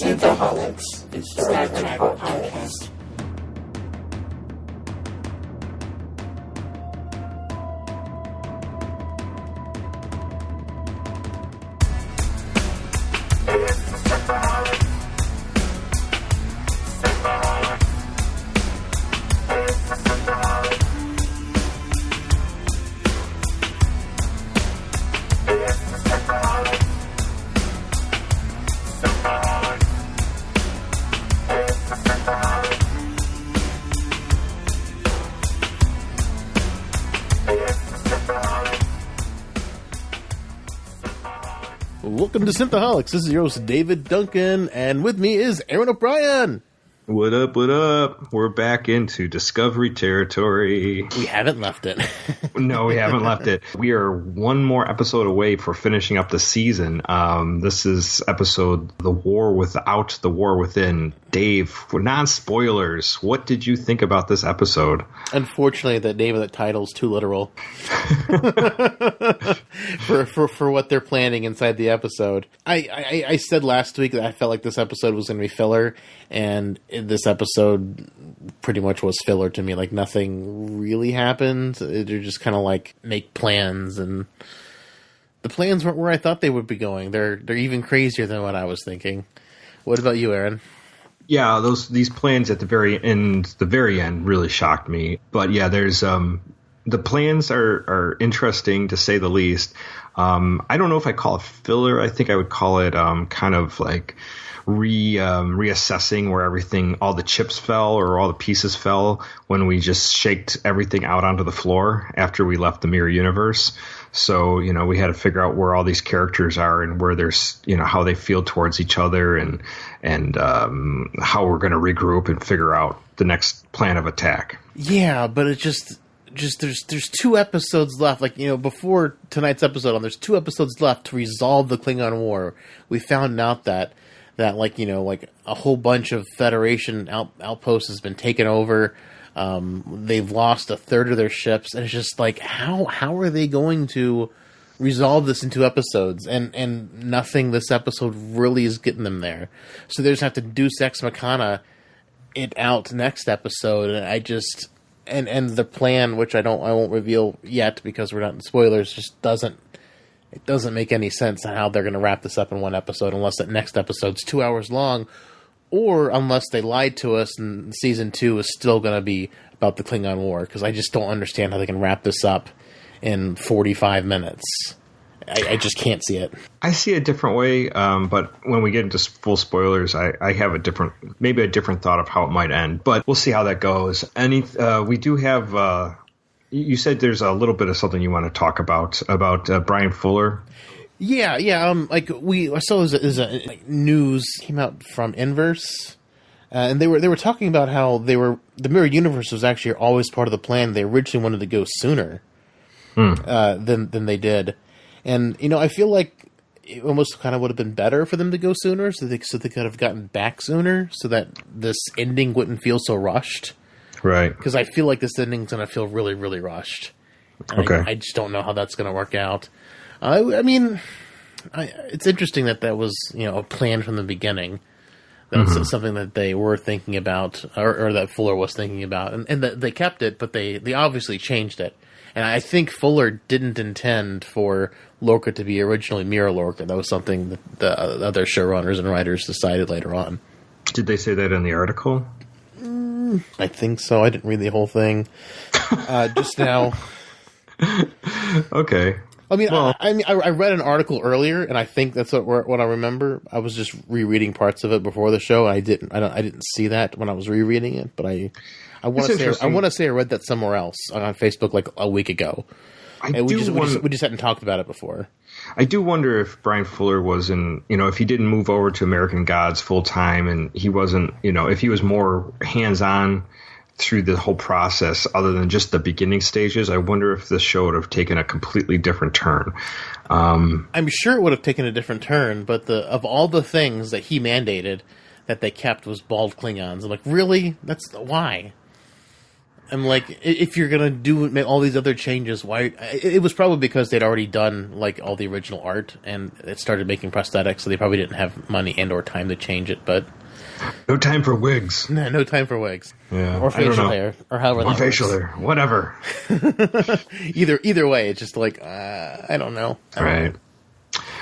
Synthaholics. It's the Record Hour podcast. Welcome to Synthaholics. This is your host, David Duncan, and with me is Aaron O'Brien. What up, what up? We're back into Discovery territory. We haven't left it. No, we haven't left it. We are one more episode away for finishing up the season. This is episode The War Without, The War Within. Dave, for non-spoilers, what did you think about this episode? Unfortunately, the name of the title is too literal for what they're planning inside the episode. I said last week that I felt like this episode was going to be filler, and this episode pretty much was filler to me. Like, nothing really happened. They're just kind of like make plans, and the plans weren't where I thought they would be going. They're even crazier than what I was thinking. What about you, Aaron? Yeah, these plans at the very end really shocked me. But yeah, there's the plans are interesting to say the least. I don't know if I call it filler. I think I would call it kind of like reassessing where all the chips fell or all the pieces fell when we just shaked everything out onto the floor after we left the mirror universe. So, we had to figure out where all these characters are and where there's, how they feel towards each other and how we're going to regroup and figure out the next plan of attack. Yeah, but it just there's 2 episodes left. Like, before tonight's episode, there's 2 episodes left to resolve the Klingon War. We found out that like a whole bunch of Federation outposts has been taken over. They've lost a third of their ships, and it's just like, how are they going to resolve this in 2 episodes? And nothing this episode really is getting them there. So they just have to Deus Ex Machina it out next episode, and I just and the plan, which I won't reveal yet because we're not in spoilers, just doesn't make any sense on how they're going to wrap this up in 1 episode unless that next episode's 2 hours long. Or unless they lied to us and season 2 is still going to be about the Klingon War, because I just don't understand how they can wrap this up in 45 minutes. I just can't see it. I see it a different way, but when we get into full spoilers, I have maybe a different thought of how it might end. But we'll see how that goes. We do have... you said there's a little bit of something you want to talk about Brian Fuller. Yeah. I saw there's news came out from Inverse, and they were talking about how the mirror universe was actually always part of the plan. They originally wanted to go sooner than they did, and I feel like it almost kind of would have been better for them to go sooner, so they could have gotten back sooner, so that this ending wouldn't feel so rushed. Right. Because I feel like this ending's going to feel really, really rushed. Okay. I just don't know how that's going to work out. I mean, it's interesting that was, a plan from the beginning. That's something that they were thinking about, or that Fuller was thinking about. And that they kept it, but they obviously changed it. And I think Fuller didn't intend for Lorca to be originally Mirror Lorca. That was something that the other showrunners and writers decided later on. Did they say that in the article? I think so. I didn't read the whole thing just now. Okay. I mean, well, I read an article earlier, and I think that's what I remember. I was just rereading parts of it before the show, and I didn't see that when I was rereading it. But I want to say I read that somewhere else on Facebook like a week ago. We just hadn't talked about it before. I do wonder if Brian Fuller wasn't, if he didn't move over to American Gods full time, and he wasn't, if he was more hands on through the whole process other than just the beginning stages, I wonder if the show would have taken a completely different turn. I'm sure it would have taken a different turn, but of all the things that he mandated that they kept was bald Klingons. I'm like, really? That's why? I'm like, if you're gonna make all these other changes, why? It was probably because they'd already done like all the original art and it started making prosthetics, so they probably didn't have money and or time to change it. But no time for wigs. No time for wigs. Yeah, or facial hair, or however. Or facial hair, whatever. Either way, it's just like I don't know. Right.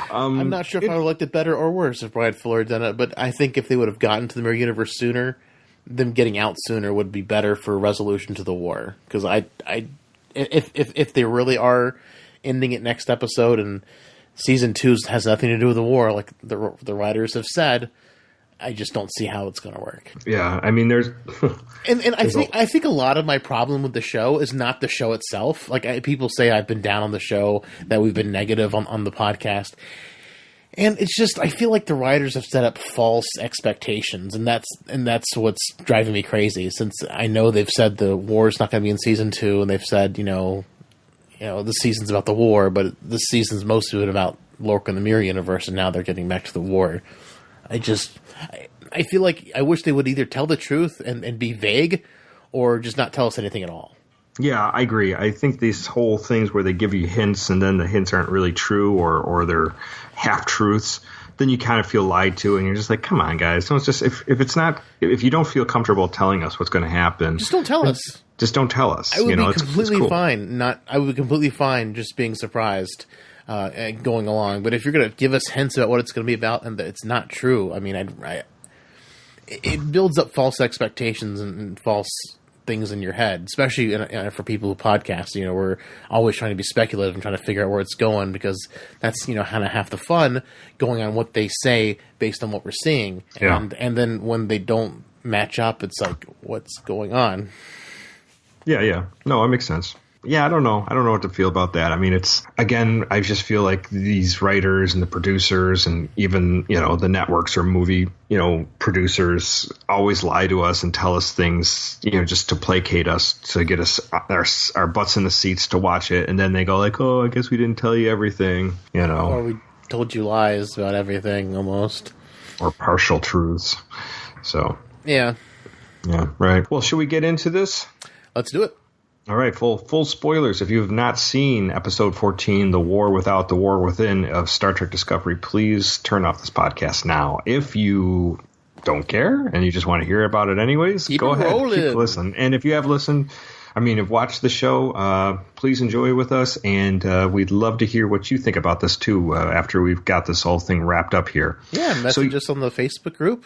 I'm not sure if I would have liked it better or worse if Bryan Fuller had done it, but I think if they would have gotten to the Mirror Universe sooner, them getting out sooner would be better for resolution to the war. Because if they really are ending it next episode and season 2 has nothing to do with the war, like the writers have said, I just don't see how it's going to work. Yeah, I mean, there's and I think a lot of my problem with the show is not the show itself. Like people say I've been down on the show, that we've been negative on the podcast. And it's just, I feel like the writers have set up false expectations, and that's what's driving me crazy. Since I know they've said the war is not going to be in season 2, and they've said, this season's about the war, but this season's most of it about Lorca and the Mirror Universe, and now they're getting back to the war. I feel like I wish they would either tell the truth and be vague, or just not tell us anything at all. Yeah, I agree. I think these whole things where they give you hints and then the hints aren't really true or they're half-truths, then you kind of feel lied to, and you're just like, come on, guys. Don't just if you don't feel comfortable telling us what's going to happen, just don't tell us. Just don't tell us. I would be completely it's cool. fine. I would be completely fine just being surprised and going along. But if you're going to give us hints about what it's going to be about and that it's not true, I mean, it builds up false expectations and false things in your head, especially for people who podcast. We're always trying to be speculative and trying to figure out where it's going, because that's kind of half the fun, going on what they say based on what we're seeing. Yeah. And then when they don't match up, it's like, what's going on? Yeah. No, it makes sense. Yeah, I don't know. I don't know what to feel about that. I mean, I just feel like these writers and the producers and even, the networks or movie, producers always lie to us and tell us things, just to placate us, to get us our butts in the seats to watch it. And then they go like, oh, I guess we didn't tell you everything, Or we told you lies about everything almost. Or partial truths. So. Yeah. Yeah, right. Well, should we get into this? Let's do it. All right, full spoilers. If you have not seen episode 14, The War Without, The War Within of Star Trek Discovery, please turn off this podcast now. If you don't care and you just want to hear about it anyways, go ahead, keep listening. And if you have listened, have watched the show, please enjoy with us, and we'd love to hear what you think about this too after we've got this whole thing wrapped up here. Yeah, message us on the Facebook group.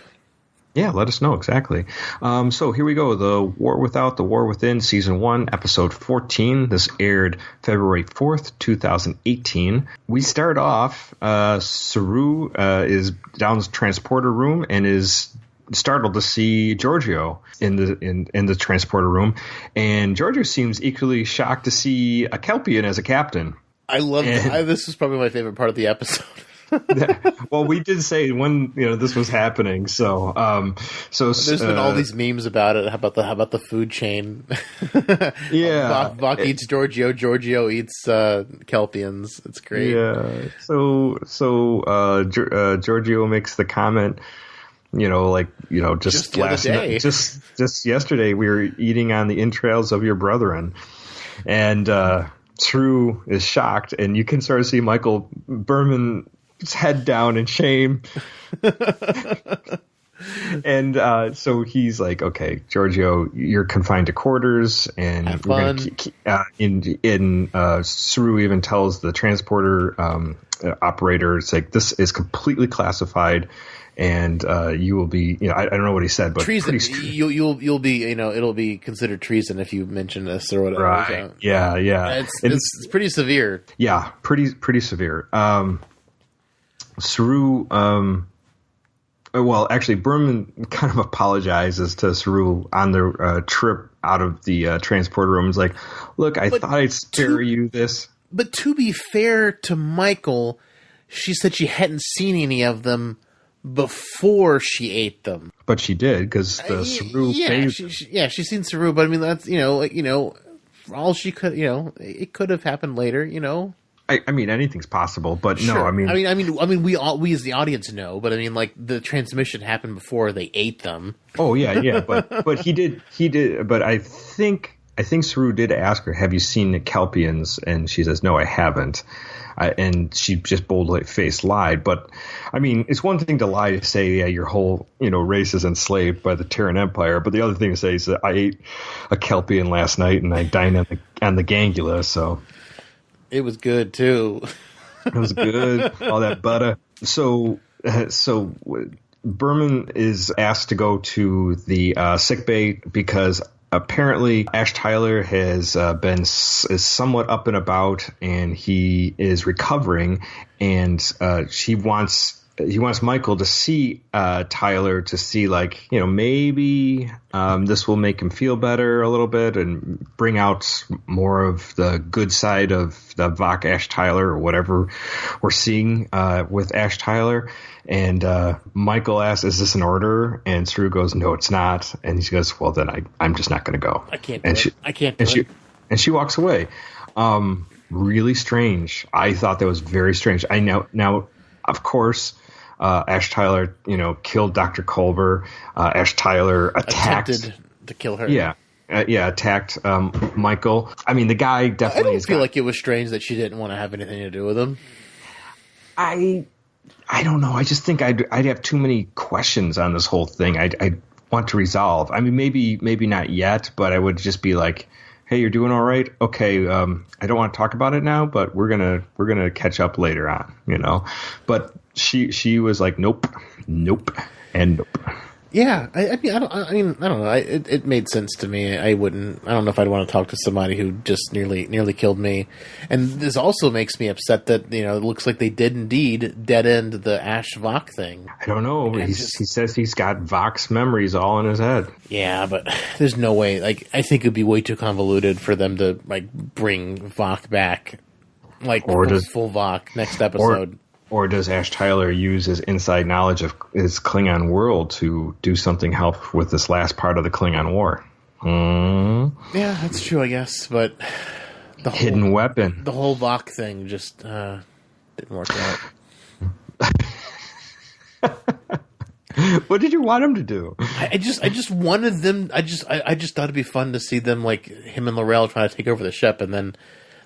Yeah, let us know, exactly. So here we go. The War Without, The War Within, Season 1, Episode 14. This aired February 4th, 2018. We start off, Saru is down the transporter room and is startled to see Giorgio in the transporter room. And Giorgio seems equally shocked to see a Kelpian as a captain. I love it. This is probably my favorite part of the episode. Well, we did say when this was happening, so there's been all these memes about it. How about the food chain? Yeah, Bach eats Giorgio. Giorgio eats Kelpians. It's great. Yeah. So Giorgio makes the comment. Just last night, just yesterday, we were eating on the entrails of your brethren, and True is shocked, and you can sort of see Michael Berman's head down in shame. And so he's like, okay, Giorgio, you're confined to quarters, and have we're fun. Saru even tells the transporter operator, it's like, this is completely classified, and you will be, I don't know what he said, but treason. You'll be, it'll be considered treason if you mention this or whatever. Right? So, yeah. It's pretty severe. Yeah, pretty severe. Saru, well, actually, Berman kind of apologizes to Saru on the trip out of the transporter room. He's like, look, I thought I'd spare you this. But to be fair to Michael, she said she hadn't seen any of them before she ate them. But she did, because the Saru she's seen Saru, but I mean, that's, all she could, it could have happened later, I mean, anything's possible, but sure. No, I mean, we as the audience know, but I mean, like, the transmission happened before they ate them. Oh yeah, but he did, but I think I think Saru did ask her, have you seen the Kelpians? And she says, no, I haven't. And she just bold-faced lied. But, I mean, it's one thing to lie to say, yeah, your whole, race is enslaved by the Terran Empire. But the other thing to say is that I ate a Kelpian last night and I dined on the Gangula, so. It was good, too. It was good. All that butter. So Berman is asked to go to the sickbay because apparently Ash Tyler is somewhat up and about, and he is recovering, and he wants Michael to see Tyler to see, like, maybe this will make him feel better a little bit and bring out more of the good side of the Vok Ash Tyler, or whatever we're seeing with Ash Tyler. And Michael asks, is this an order? And Saru goes, no, it's not. And she goes, well, then I'm just not going to go. I can't do it. I can't do it. And she walks away. Really strange. I thought that was very strange. I know now, of course, Ash Tyler, killed Dr. Culber. Ash Tyler attempted to kill her. Yeah. Attacked Michael. I mean, the guy definitely. I don't feel like it was strange that she didn't want to have anything to do with him. I don't know. I just think I'd have too many questions on this whole thing. I'd want to resolve. I mean, maybe not yet, but I would just be like, hey, you're doing all right? Okay, I don't want to talk about it now, but we're gonna catch up later on, But she was like, nope, and nope. Yeah, I don't know. It made sense to me. I don't know if I'd want to talk to somebody who just nearly killed me. And this also makes me upset that, it looks like they did indeed dead end the Ash Vok thing. I don't know. He says he's got Vok's memories all in his head. Yeah, but there's no way. Like, I think it'd be way too convoluted for them to, like, bring Vok back, like, full Vok next episode. Or does Ash Tyler use his inside knowledge of his Klingon world to do something help with this last part of the Klingon War? Yeah, that's true, I guess. But the hidden weapon, the whole Vok thing, just didn't work out. What did you want him to do? I just wanted them. I just thought it'd be fun to see them, like him and L'Rell, trying to take over the ship, and then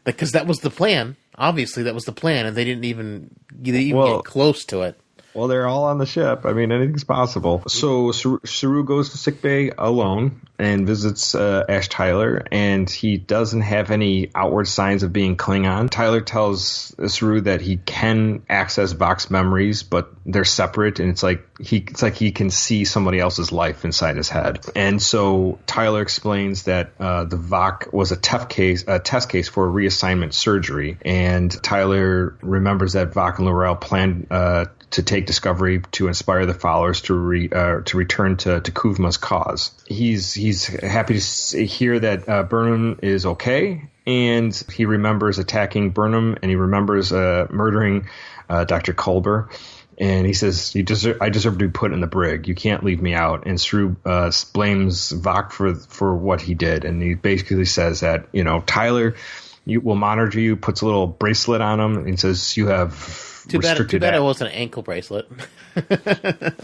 because that was the plan. Obviously, that was the plan, and they didn't even get close to it. Well, they're all on the ship. I mean, anything's possible. So Saru goes to sickbay alone and visits Ash Tyler, and he doesn't have any outward signs of being Klingon. Tyler tells Saru that he can access Vok's memories, but they're separate, and it's like he can see somebody else's life inside his head. And so Tyler explains that the Vok was a test case for reassignment surgery, and Tyler remembers that Vok and L'Rell planned to take Discovery to inspire the followers to return to Kuvma's cause. He's happy to hear that Burnham is okay, and he remembers attacking Burnham, and he remembers murdering Dr. Culber. And he says, I deserve to be put in the brig. You can't leave me out. And Saru blames Vok for what he did. And he basically says that, Tyler will monitor you, puts a little bracelet on him, and says, you have Too bad it wasn't an ankle bracelet.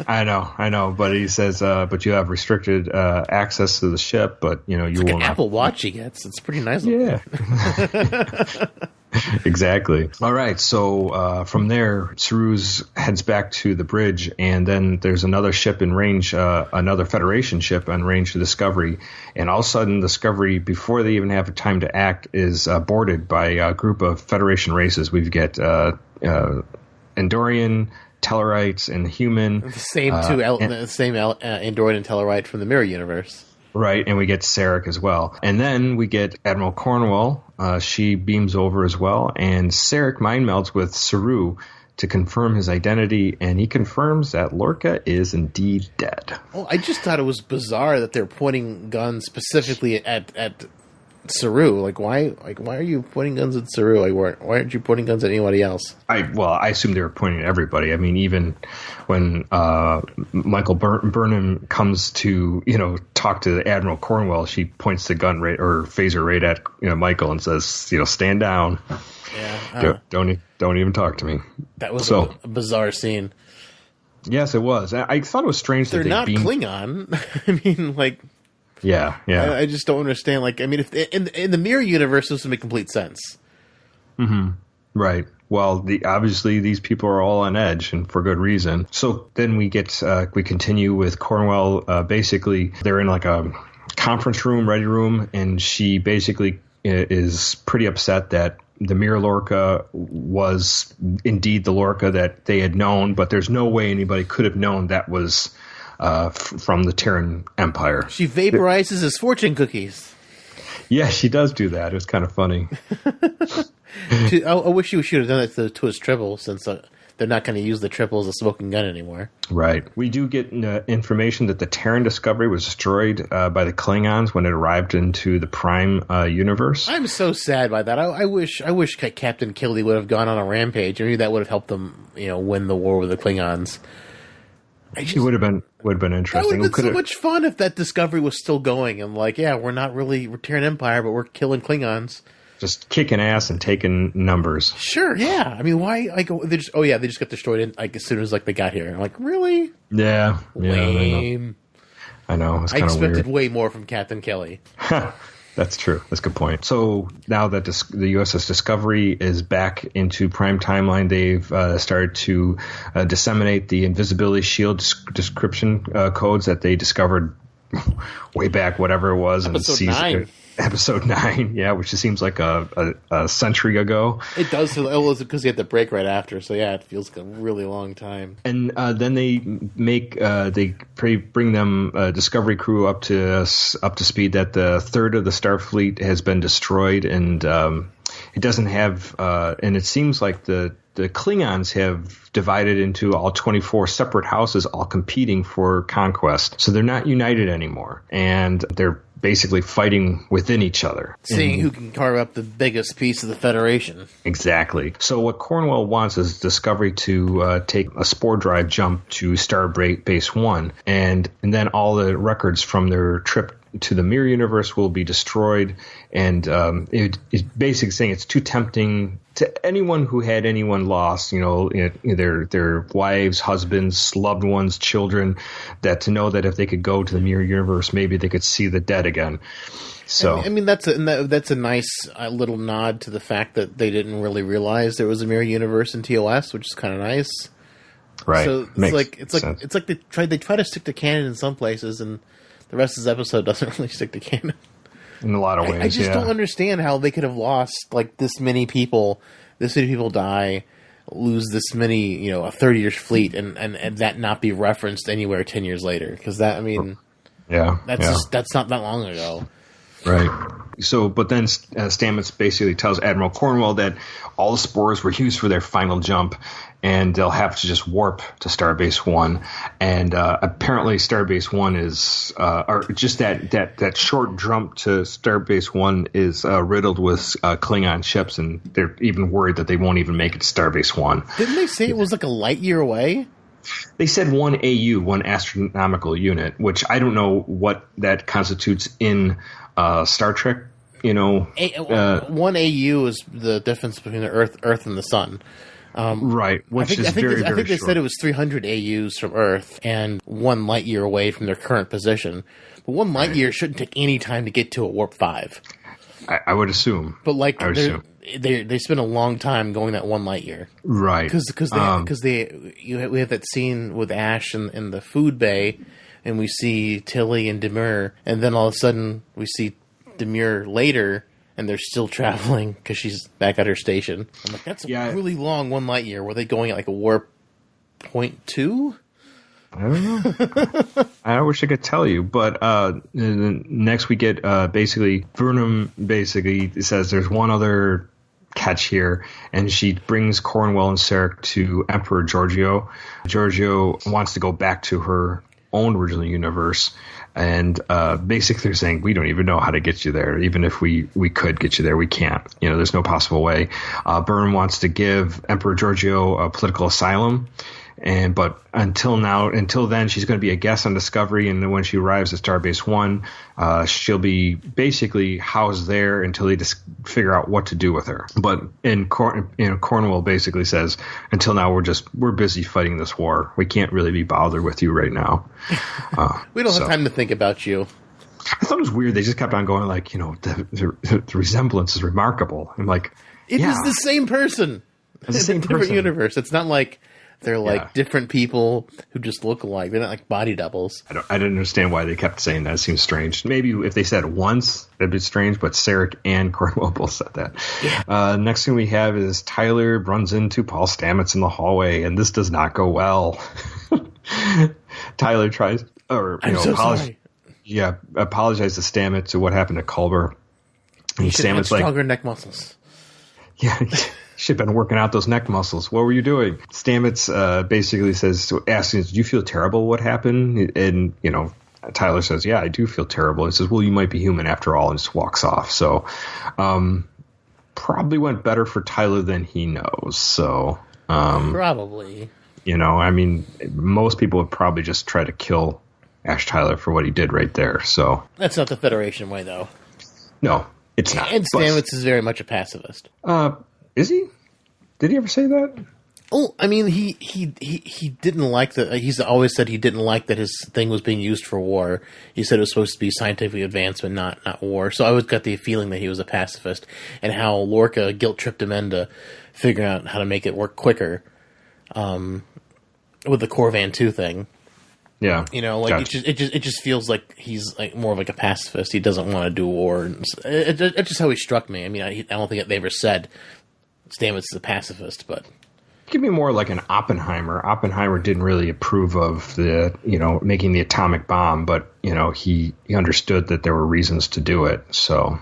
I know. But he says, but you have restricted access to the ship, but, you it's will like an not. Apple Watch he gets. It's pretty nice. Yeah. Exactly. All right. So from there, Saru heads back to the bridge, and then there's another ship in range, another Federation ship in range to Discovery. And all of a sudden, Discovery, before they even have time to act, is boarded by a group of Federation races. We've got Andorian, Tellarites, and Human. The same Android and Tellarite from the Mirror Universe. Right, and we get Sarek as well. And then we get Admiral Cornwell. She beams over as well, and Sarek mind melds with Saru to confirm his identity, and he confirms that Lorca is indeed dead. Oh, I just thought it was bizarre that they're pointing guns specifically at Saru. Like, why are you pointing guns at Saru? Like, why aren't you pointing guns at anybody else? I assume they were pointing at everybody. I mean, even when Michael Burnham comes to talk to Admiral Cornwell, she points the gun or phaser right at Michael and says, stand down. Yeah, don't even talk to me. That was a bizarre scene. Yes, it was. I thought it was strange they're that not Klingon. I mean, like. Yeah, yeah. I just don't understand. Like, I mean, if in the mirror universe, this would make complete sense. Mm-hmm. Right. Well, obviously these people are all on edge, and for good reason. So then we continue with Cornwell. Basically, they're in like a conference room, ready room, and she basically is pretty upset that the Mirror Lorca was indeed the Lorca that they had known, but there's no way anybody could have known that was from the Terran Empire. She vaporizes his fortune cookies. Yeah, she does do that. It was kind of funny. I wish she should have done it to his triple, since they're not going to use the triple as a smoking gun anymore. Right. We do get information that the Terran Discovery was destroyed by the Klingons when it arrived into the Prime universe. I'm so sad by that. I wish Captain Killy would have gone on a rampage. Maybe that would have helped them, win the war with the Klingons. It would have been interesting. That would have been so much fun if that Discovery was still going and like, yeah, we're not really Terran Empire, but we're killing Klingons. Just kicking ass and taking numbers. Sure, yeah. I mean, why? Like, they just got destroyed as soon as they got here. I'm like, really? Yeah. Lame. I know. It's I expected weird. Way more from Captain Kelly. That's true. That's a good point. So now that the USS Discovery is back into Prime timeline, they've started to disseminate the invisibility shield description codes that they discovered way back, whatever it was, Episode 9, yeah, which just seems like a century ago. It does. It was because he had the break right after, so yeah, it feels like a really long time. And then they bring them Discovery crew up to speed that the third of the Starfleet has been destroyed, and it doesn't have. And it seems like the Klingons have divided into all 24 separate houses, all competing for conquest. So they're not united anymore, and they're basically fighting within each other. Seeing who can carve up the biggest piece of the Federation. Exactly. So what Cornwell wants is Discovery to take a spore drive jump to Starbase 1, and then all the records from their trip to the Mirror Universe will be destroyed, and it's basically saying it's too tempting to anyone who had anyone lost, their wives, husbands, loved ones, children, that to know that if they could go to the Mirror Universe, maybe they could see the dead again. So I mean that's a nice little nod to the fact that they didn't really realize there was a Mirror Universe in TOS, which is kind of nice. Right. So it's like they try to stick to canon in some places, and the rest of this episode doesn't really stick to canon. In a lot of ways, I just don't understand how they could have lost like this many people die, lose this many, a 30-year fleet, and that not be referenced anywhere 10 years later. Because that's not that long ago. Right. So, but then Stamets basically tells Admiral Cornwell that all the spores were used for their final jump, and they'll have to just warp to Starbase 1. And apparently Starbase 1 is, or just that short jump to Starbase 1 is riddled with Klingon ships, and they're even worried that they won't even make it to Starbase 1. Didn't they say it was like a light year away? They said 1 AU, 1 astronomical unit, which I don't know what that constitutes in Star Trek. 1 AU is the difference between the Earth and the Sun. Right, which is very, very short. I think they said it was 300 AUs from Earth and 1 light year away from their current position. But 1 light year shouldn't take any time to get to a warp 5. I would assume. But they spent a long time going that 1 light year. Right. Because we have that scene with Ash in the food bay, and we see Tilly and Demure, and then all of a sudden we see Demure later, and they're still traveling because she's back at her station. I'm like, that's a really long 1 light year. Were they going at like a warp 0.2? I don't know. I wish I could tell you, but next we get basically Burnham basically says there's one other catch here, and she brings Cornwell and Sarek to Emperor Giorgio. Giorgio wants to go back to her own original universe, and basically they're saying we don't even know how to get you there. Even if we could get you there, we can't. There's no possible way. Burnham wants to give Emperor Giorgio a political asylum, but until then, she's going to be a guest on Discovery, and then when she arrives at Starbase 1, she'll be basically housed there until they just figure out what to do with her. But Cornwell basically says, until now, we're busy fighting this war. We can't really be bothered with you right now. We don't have time to think about you. I thought it was weird. They just kept on going like, the resemblance is remarkable. I'm like, it is the same person. It's the same in a different person. universe. It's not like they're like different people who just look alike. They're not like body doubles. I didn't understand why they kept saying that. It seems strange. Maybe if they said it once, it'd be strange, but Sarek and Cornwell both said that. Yeah. Next thing we have is Tyler runs into Paul Stamets in the hallway, and this does not go well. Tyler tries, sorry. Yeah, apologize to Stamets to what happened to Culber. And He should have Stamets stronger neck muscles. Yeah, should have been working out those neck muscles. What were you doing? Stamets basically asks, "Do you feel terrible? What happened?" And Tyler says, "Yeah, I do feel terrible." He says, "Well, you might be human after all," and just walks off. So, probably went better for Tyler than he knows. So, probably. Most people would probably just try to kill Ash Tyler for what he did right there. So that's not the Federation way, though. No, it's not. And Stamets is very much a pacifist. Is he? Did he ever say that? Oh, I mean, he didn't like that. He's always said he didn't like that his thing was being used for war. He said it was supposed to be scientific advancement, not war. So I always got the feeling that he was a pacifist, and how Lorca guilt tripped him into figuring out how to make it work quicker, with the Corvan 2 thing. Yeah, gotcha. it just feels like he's like more of like a pacifist. He doesn't want to do war. It's just how he struck me. I mean, I don't think they ever said Stamets is a pacifist, but give me more like an Oppenheimer. Oppenheimer didn't really approve of the making the atomic bomb, but he understood that there were reasons to do it. So,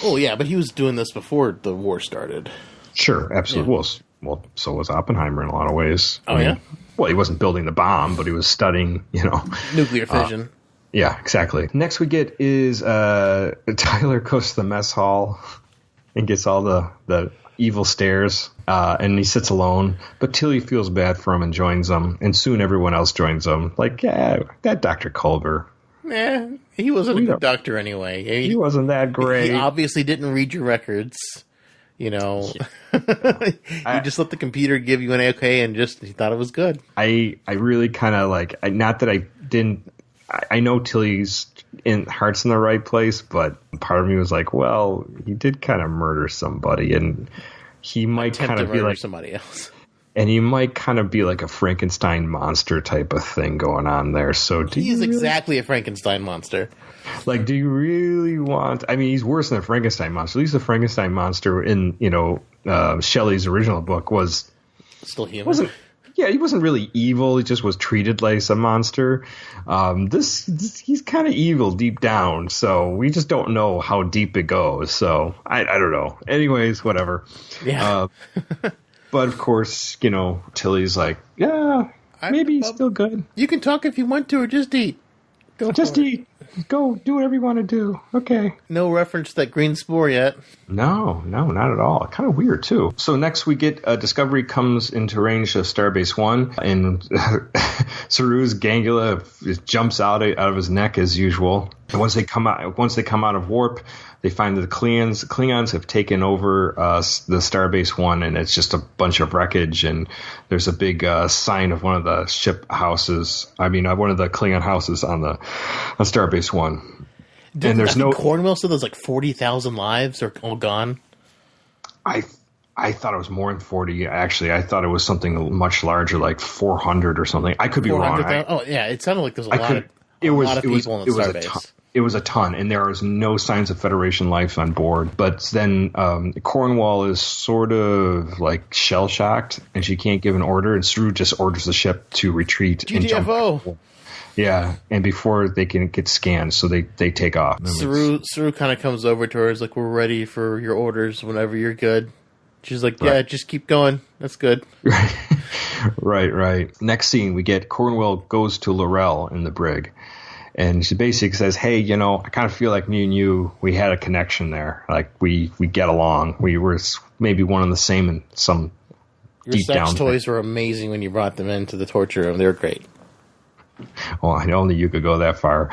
oh yeah, but he was doing this before the war started. Sure, absolutely. Yeah. Well, so was Oppenheimer in a lot of ways. Oh yeah. Well, he wasn't building the bomb, but he was studying, nuclear fission. Yeah, exactly. Next we get is Tyler goes to the mess hall and gets all the evil stares, and he sits alone. But Tilly feels bad for him and joins them, and soon everyone else joins them. Like, yeah, that Dr. Culber. He wasn't a good doctor anyway. He wasn't that great. He obviously didn't read your records. You just let the computer give you an okay, and he thought it was good. I really kind of not that I didn't. I know Tilly's heart's in the right place, but part of me was like, well, he did kind of murder somebody, and he might kind of be like somebody else. And he might kind of be like a Frankenstein monster type of thing going on there. So he's exactly a Frankenstein monster. Like, do you really want... I mean, he's worse than a Frankenstein monster. At least the Frankenstein monster in, Shelley's original book was... Still human. He wasn't really evil. He just was treated like a monster. He's kind of evil deep down. So we just don't know how deep it goes. So I don't know. Anyways, whatever. Yeah. But of course, Tilly's like, yeah, maybe he's still good. You can talk if you want to, or just eat. Just eat. Go do whatever you want to do. Okay. No reference to that green spore yet. No, not at all. Kind of weird, too. So next we get Discovery comes into range of Starbase 1, and Saru's gangula jumps out of his neck as usual. And once they come out of warp, they find that the Klingons have taken over the Starbase 1, and it's just a bunch of wreckage. And there's a big sign of one of the one of the Klingon houses on Starbase 1. And there's no Cornwell said there's like 40,000 lives are all gone. I thought it was more than 40. Actually, I thought it was something much larger, like 400 or something. I could be wrong. It sounded like there's a lot of people in the Starbase. It was a ton, and there was no signs of Federation life on board. But then Cornwall is sort of like shell-shocked, and she can't give an order, and Saru just orders the ship to retreat. GTFO! And jump. Yeah, and before they can get scanned, so they take off. Saru kind of comes over to her, is like, we're ready for your orders whenever you're good. She's like, yeah, just keep going. That's good. Right. Next scene, we get Cornwell goes to L'Rell in the brig. And she basically says, hey, I kind of feel like me and you, we had a connection there. Like, we get along. We were maybe one and the same in some deep down. Your sex toys were amazing when you brought them into the torture room. They were great. Well, I only you could go that far.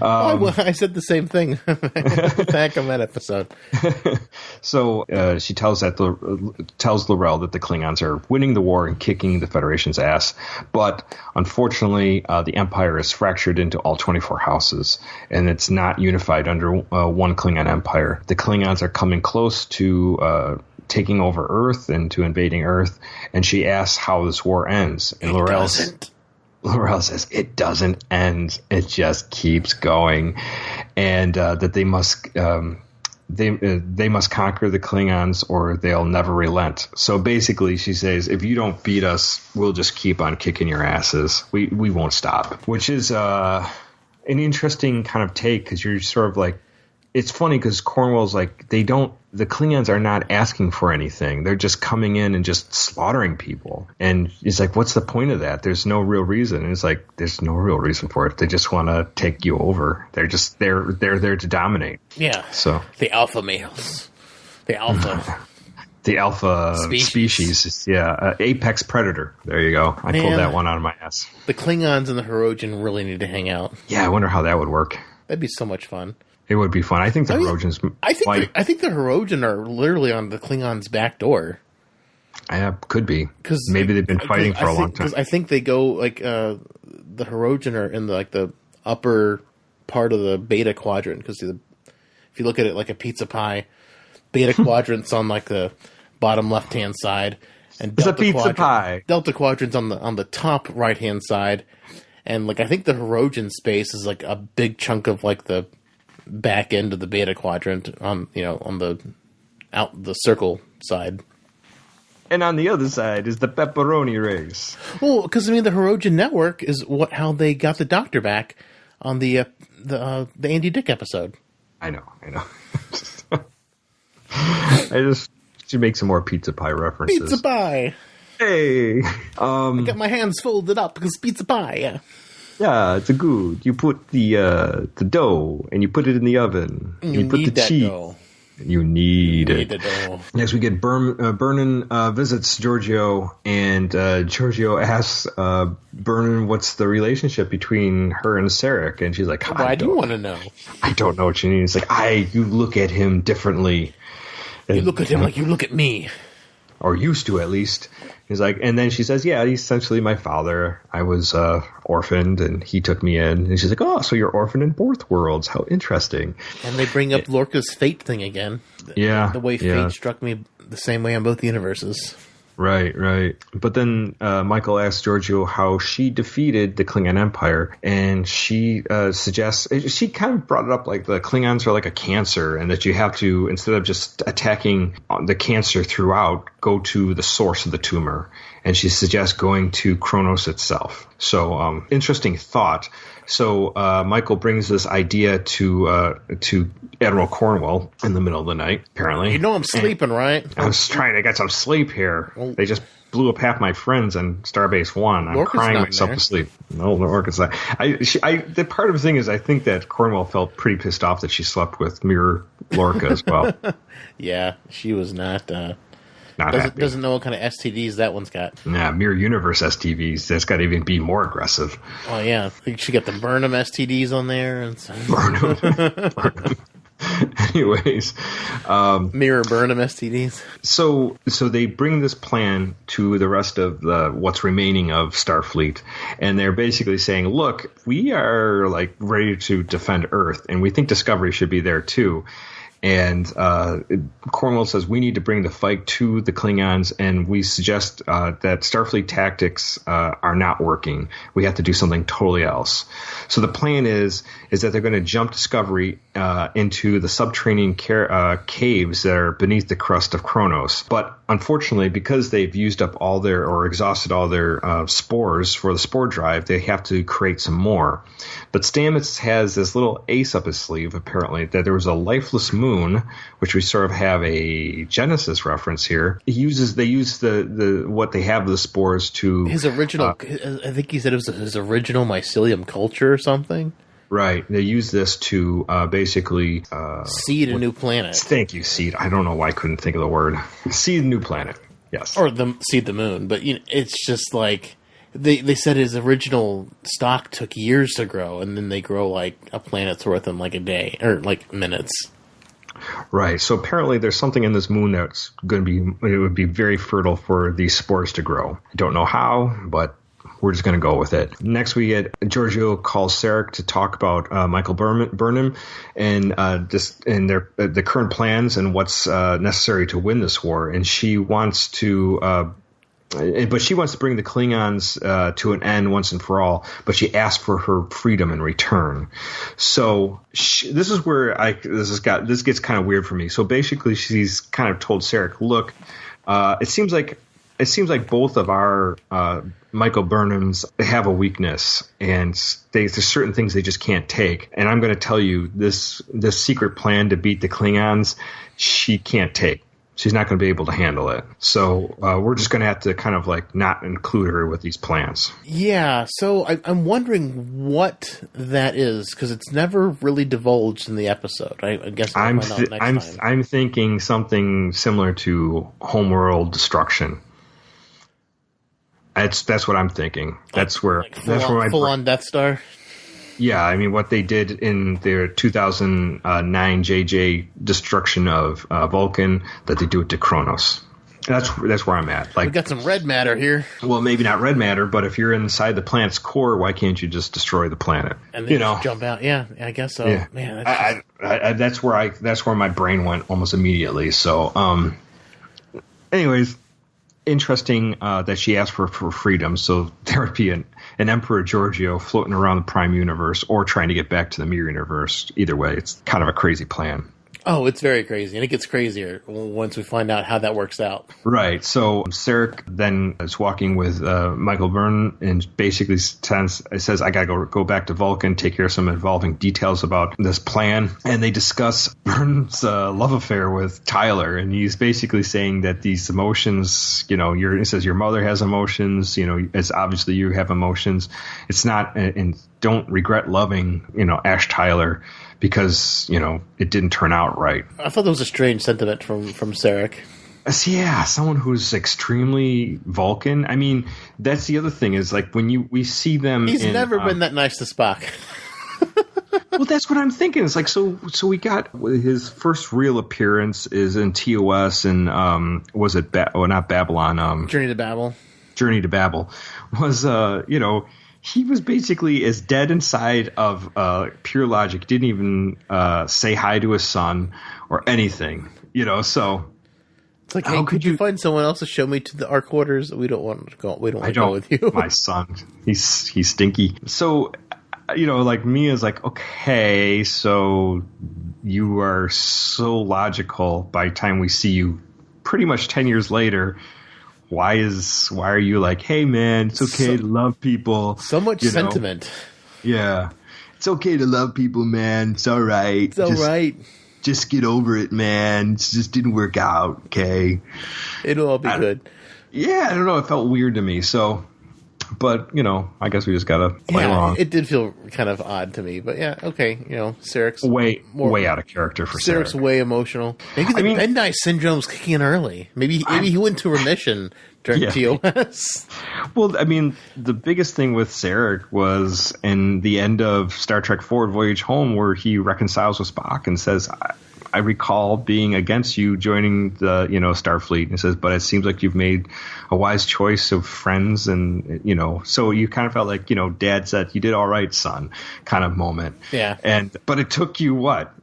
I said the same thing back on that episode. So she tells L'Rell that the Klingons are winning the war and kicking the Federation's ass, but unfortunately, the Empire is fractured into all 24 houses, and it's not unified under one Klingon Empire. The Klingons are coming close to taking over Earth and to invading Earth, and she asks how this war ends, and L'Rell says it doesn't end; it just keeps going, and that they must they must conquer the Klingons or they'll never relent. So basically, she says, if you don't beat us, we'll just keep on kicking your asses. We won't stop, which is an interesting kind of take, because you're sort of like, it's funny because Cornwell's like, the Klingons are not asking for anything. They're just coming in and just slaughtering people. And he's like, what's the point of that? There's no real reason. And it's like, there's no real reason for it. They just want to take you over. They're there to dominate. Yeah. So the alpha males. The alpha. The alpha species. Yeah. Apex predator. There you go. I pulled that one out of my ass. The Klingons and the Hirogen really need to hang out. Yeah. I wonder how that would work. That'd be so much fun. It would be fun. I think the Hirogens. I think the Hirogen are literally on the Klingons' back door. Could be. Because maybe they've been fighting for a long time. Because I think they go like the Hirogen are in the upper part of the beta quadrant. Because if you look at it like a pizza pie, beta quadrant's on like the bottom left hand side, and it's a pizza pie. Delta quadrant's on the top right hand side, and like I think the Hirogen space is like a big chunk of like the back end of the beta quadrant on the circle side, and on the other side is the pepperoni race. Well, because the Hirogen network is how they got the Doctor back on the Andy Dick episode. I know. I just should make some more pizza pie references. Pizza pie. Hey, I got my hands folded up because pizza pie. Yeah. Yeah, it's a good. You put the dough and you put it in the oven. You put need the that cheese. Dough. You need it. The dough. Next, we get Vernon visits Giorgio, and Giorgio asks Vernon what's the relationship between her and Sarek, and she's like, "Why do you want to know?" I don't know what you mean. It's like, you look at him differently. You look at him like you look at me. Or used to, at least. He's like, and then she says, yeah, he's essentially my father. I was orphaned, and he took me in. And she's like, oh, so you're orphaned in both worlds. How interesting. And they bring up Lorca's fate thing again. Yeah. The way fate struck me the same way on both universes. Right. But then Michael asks Giorgio how she defeated the Klingon Empire, and she suggests, she kind of brought it up like the Klingons are like a cancer, and that you have to, instead of just attacking the cancer throughout, go to the source of the tumor. And she suggests going to Kronos itself. So interesting thought. So Michael brings this idea to Admiral Cornwell in the middle of the night, apparently. You know I'm sleeping, right? I was trying to get some sleep here. Well, they just blew up half my friends on Starbase 1. I'm crying myself to sleep. No, Lorca's not. The part of the thing is I think that Cornwell felt pretty pissed off that she slept with Mirror Lorca as well. Yeah, she was not happy. Doesn't know what kind of STDs that one's got. Yeah, Mirror Universe STDs. That's got to even be more aggressive. Oh, yeah. She got the Burnham STDs on there. And so. Burnham. Anyways. Mirror Burnham STDs. So they bring this plan to the rest of what's remaining of Starfleet. And they're basically saying, look, we are like ready to defend Earth. And we think Discovery should be there too. And Cornwell says we need to bring the fight to the Klingons, and we suggest that Starfleet tactics are not working. We have to do something totally else. So the plan is that they're going to jump Discovery into the subterranean caves that are beneath the crust of Kronos. But unfortunately, because they've used up or exhausted all their spores for the spore drive, they have to create some more. But Stamets has this little ace up his sleeve, apparently, that there was a lifeless moon, which we sort of have a Genesis reference here. They use the what they have the spores to his original. I think he said it was his original mycelium culture or something. Right. They use this to basically seed a new planet. Thank you, seed. I don't know why I couldn't think of the word. Seed a new planet. Yes. Or seed the moon, but it's just like They said his original stock took years to grow, and then they grow like a planet's worth in like a day or like minutes. Right. So apparently there's something in this moon that's going to be, it would be very fertile for these spores to grow. I don't know how, but we're just going to go with it. Next, we get Giorgio calls Sarek to talk about Michael Burnham and the current plans and what's necessary to win this war. And she wants to, but she wants to bring the Klingons to an end once and for all. But she asks for her freedom in return. So this is where this gets kind of weird for me. So basically, she's kind of told Sarek, look, it seems like both of our Michael Burnhams have a weakness, and there's certain things they just can't take. And I'm going to tell you, this secret plan to beat the Klingons, she can't take. She's not going to be able to handle it. So we're just going to have to kind of like not include her with these plans. Yeah, so I'm wondering what that is, because it's never really divulged in the episode. I guess we'll find out next time. I'm thinking something similar to Homeworld destruction. That's what I'm thinking. That's where full on Death Star. Yeah, I mean what they did in their 2009 JJ destruction of Vulcan, that they do it to Kronos. That's where I'm at. Like, we got some red matter here. Well, maybe not red matter, but if you're inside the planet's core, why can't you just destroy the planet? And then just jump out. Yeah, I guess so. Yeah. Man, that's where my brain went almost immediately. So, anyways. Interesting that she asked for freedom, so there would be an Emperor Giorgio floating around the Prime Universe or trying to get back to the Mirror Universe. Either way, it's kind of a crazy plan. Oh, it's very crazy, and it gets crazier once we find out how that works out. Right. So Sarek then is walking with Michael Byrne and basically says, I got to go back to Vulcan, take care of some involving details about this plan. And they discuss Byrne's love affair with Tyler. And he's basically saying that these emotions, he says your mother has emotions, it's obviously you have emotions. It's not, and don't regret loving, Ash Tyler, because, it didn't turn out right. I thought that was a strange sentiment from Sarek. Yeah, someone who's extremely Vulcan. I mean, that's the other thing is, like, when we see them He's never been that nice to Spock. Well, that's what I'm thinking. It's like, so we got his first real appearance is in TOS and was it not Babylon? Journey to Babel. Journey to Babel was, he was basically as dead inside of pure logic. Didn't even say hi to his son or anything, So it's like, hey, could you find someone else to show me to our quarters? We don't want to go. We don't want to go with you. My son, he's stinky. So, like Mia's like, okay, so you are so logical. By the time we see you, pretty much 10 years later. Why are you like, hey man, it's okay to love people? So much sentiment. Yeah. It's okay to love people, man. It's all right. It's all right. Just get over it, man. It just didn't work out, okay? It'll all be good. Yeah, I don't know. It felt weird to me. So, but, I guess we just got to play along. It did feel kind of odd to me. But yeah, okay. Sarek's way out of character for Sarek. Sarek's way emotional. Maybe the Midnight Syndrome's kicking in early. Maybe he went to remission during TOS. Well, I mean, the biggest thing with Sarek was in the end of Star Trek Forward Voyage Home where he reconciles with Spock and says, I recall being against you joining the, Starfleet. And he says, but it seems like you've made a wise choice of friends. And, so you kind of felt like, Dad said, you did all right, son, kind of moment. Yeah. But it took you what?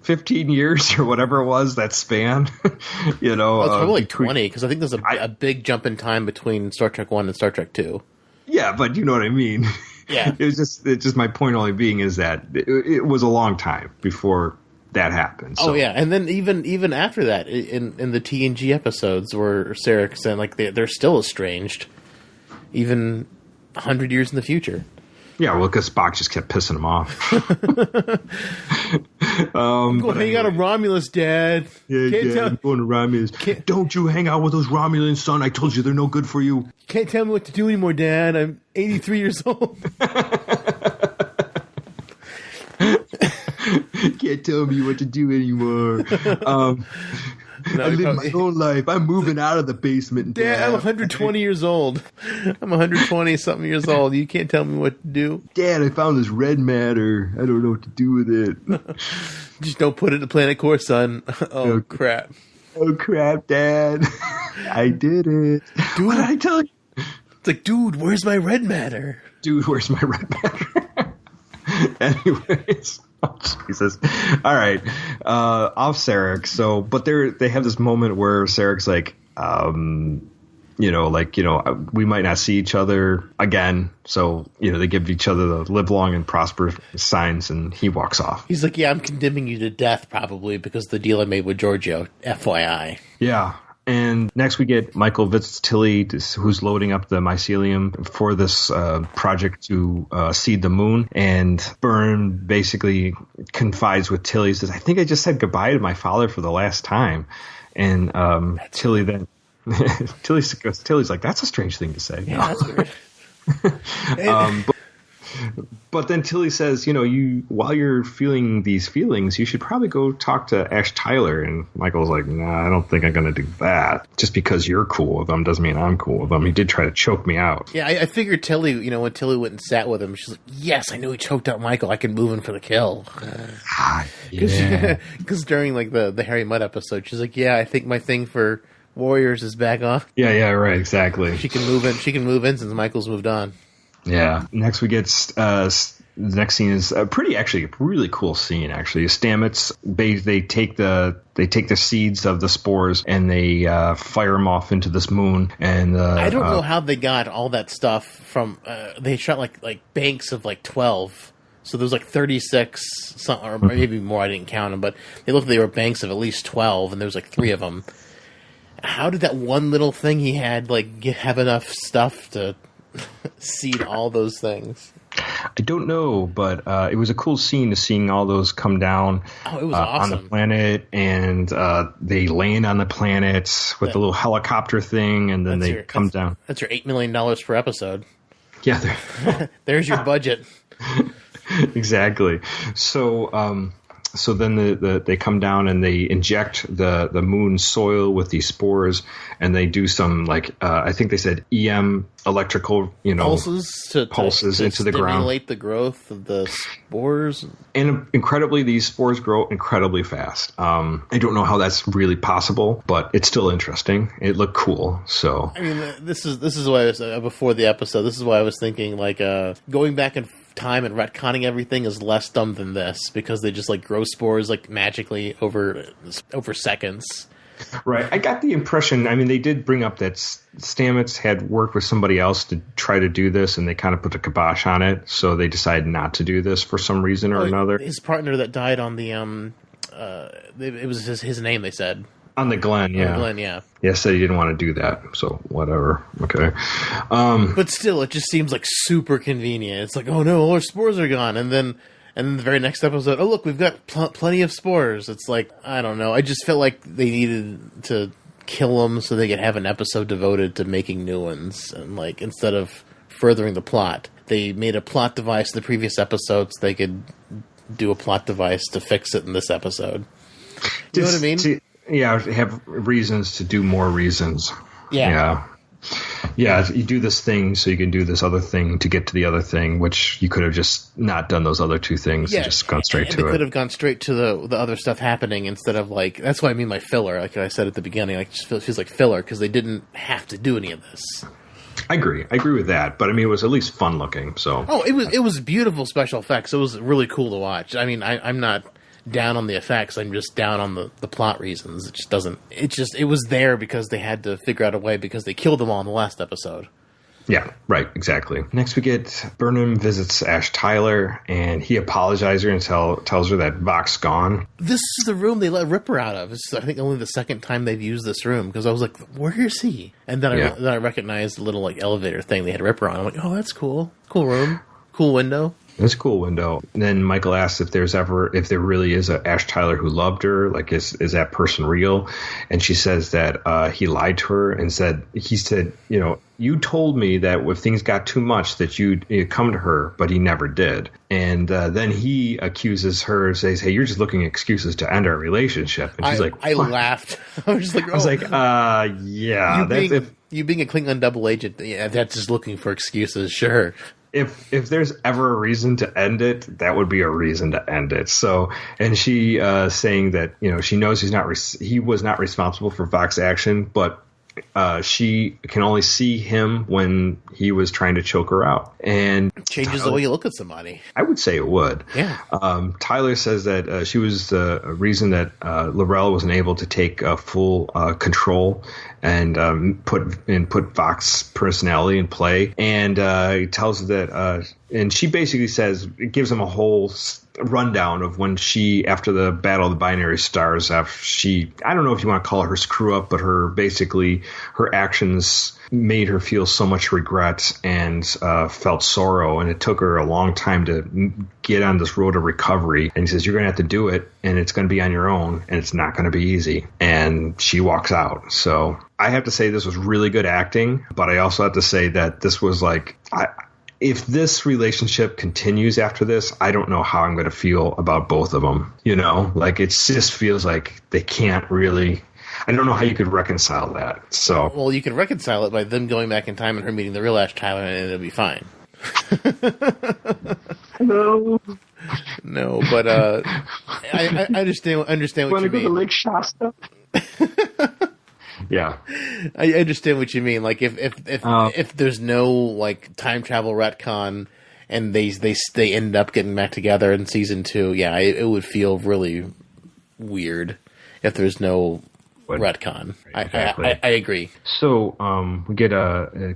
15 years or whatever it was, that span, Well, it's probably like 20, because I think there's a big jump in time between Star Trek 1 and Star Trek 2. Yeah, but you know what I mean. Yeah. It's just my point only being is that it was a long time before that happened. So. Oh yeah, and then even after that, in the TNG episodes where Sarek said like they're still estranged, even 100 years in the future. Yeah, well, because Spock just kept pissing him off. Go hang out with Romulus, Dad. Yeah, I'm going to Romulus. Don't you hang out with those Romulans, son. I told you they're no good for you. Can't tell me what to do anymore, Dad. I'm 83 years old. Can't tell me what to do anymore. No, I live my own life. I'm moving out of the basement. Dad, I'm 120 years old. I'm 120 something years old. You can't tell me what to do. Dad, I found this red matter. I don't know what to do with it. Just don't put it in the planet core, son. Oh, crap. Oh, crap, Dad. I did it. Dude, what did I tell you? It's like, dude, where's my red matter? Dude, where's my red matter? Anyways. Oh, Jesus. All right. Off Sarek. So, but they have this moment where Sarek's like, we might not see each other again. So, they give each other the live long and prosper signs, and he walks off. He's like, yeah, I'm condemning you to death probably because of the deal I made with Giorgio. FYI. Yeah. And next we get Michael visits Tilly, who's loading up the mycelium for this project to seed the moon. And Byrne basically confides with Tilly, says, I think I just said goodbye to my father for the last time. And Tilly then... Tilly's like, that's a strange thing to say. Yeah, that's weird. But then Tilly says, while you're feeling these feelings, you should probably go talk to Ash Tyler. And Michael's like, nah, I don't think I'm going to do that. Just because you're cool with him doesn't mean I'm cool with him. He did try to choke me out. Yeah, I figured Tilly, when Tilly went and sat with him, she's like, yes, I knew he choked out Michael. I can move him for the kill. Yeah. Because during the Harry Mudd episode, she's like, yeah, I think my thing for Warriors is back on. Yeah, right, exactly. She can move in since Michael's moved on. Yeah. Next we get the next scene is a really cool scene. Actually, Stamets they take the seeds of the spores and they fire them off into this moon. And I don't know how they got all that stuff from. They shot like banks of 12. So there's 36, or maybe more. I didn't count them, but they looked like they were banks of at least 12, and there was 3 of them. How did that one little thing he had have enough stuff to seed all those things? I don't know, but it was a cool scene to seeing all those come down it was awesome. on the planet, and they land on the planet with the little helicopter thing, and then they come down. That's your $8 million per episode. Yeah. There's your budget. Exactly. So then they come down and they inject the moon soil with these spores, and they do some I think they said EM electrical pulses into the ground, stimulate the growth of the spores. And incredibly, these spores grow incredibly fast. I don't know how that's really possible, but it's still interesting. It looked cool. So I mean, this is why I was before the episode. This is why I was thinking going back and time and retconning everything is less dumb than this, because they just grow spores magically over seconds. Right. I got the impression, they did bring up that Stamets had worked with somebody else to try to do this, and they kind of put the kibosh on it, so they decided not to do this for some reason or another. His partner that died on the it was his name, they said. On the Glen, yeah. Yeah, said he didn't want to do that, so whatever. Okay. But still, it just seems super convenient. It's oh no, all our spores are gone. And then the very next episode, oh look, we've got plenty of spores. It's I don't know. I just felt like they needed to kill them so they could have an episode devoted to making new ones. And instead of furthering the plot, they made a plot device in the previous episode so they could do a plot device to fix it in this episode. You know what I mean? Yeah, have reasons to do more reasons. Yeah. Yeah, you do this thing so you can do this other thing to get to the other thing, which you could have just not done those other 2 things and just gone straight to it. They could have gone straight to the other stuff happening instead of that's what I mean by filler. Like I said at the beginning, it just feels like filler because they didn't have to do any of this. I agree with that, but it was at least fun looking. So it was beautiful special effects. It was really cool to watch. I'm not down on the effects. I'm just down on the plot reasons. It was there because they had to figure out a way because they killed them all in the last episode. Yeah, right, exactly. Next we get Burnham visits Ash Tyler, and he apologizes her and tells her that Voc's gone. This is the room they let Ripper out of. It's, I think, only the second time they've used this room, because I was like, where is he? And then I recognized the little elevator thing they had Ripper on. I'm like, oh, that's cool. Cool room. Cool window. It's a cool window. And then Michael asks if there really is a Ash Tyler who loved her, like is that person real? And she says that he lied to her and he said, you told me that if things got too much that you'd come to her, but he never did. And then he accuses her, says, hey, you're just looking at excuses to end our relationship. And she's I laughed. I was just like, I was like, yeah. You being a Klingon double agent, yeah, that's just looking for excuses, sure. If there's ever a reason to end it, that would be a reason to end it. So, and she saying that she knows he was not responsible for Vox's action, but she can only see him when he was trying to choke her out. And changes the way you look at somebody. I would say it would. Yeah. Tyler says that she was the reason that L'Rell wasn't able to take full control and put Vox's personality in play. And he tells her that, and she basically says, it gives him a whole rundown of when after the Battle of the Binary Stars, I don't know if you want to call it her screw up, but her actions made her feel so much regret and felt sorrow, and it took her a long time to get on this road of recovery. And he says, you're going to have to do it, and it's going to be on your own, and it's not going to be easy. And she walks out. So I have to say this was really good acting, but I also have to say that this was like, if this relationship continues after this, I don't know how I'm going to feel about both of them. Like it just feels like they can't really. I don't know how you could reconcile that. So, well, you can reconcile it by them going back in time and her meeting the real Ash Tyler, and it'll be fine. No, but I understand what you mean. Want to go to Lake Shasta? Yeah, I understand what you mean. Like if there's no like time travel retcon and they end up getting back together in season 2, yeah, it would feel really weird if there's no retcon. Exactly. I agree. So we get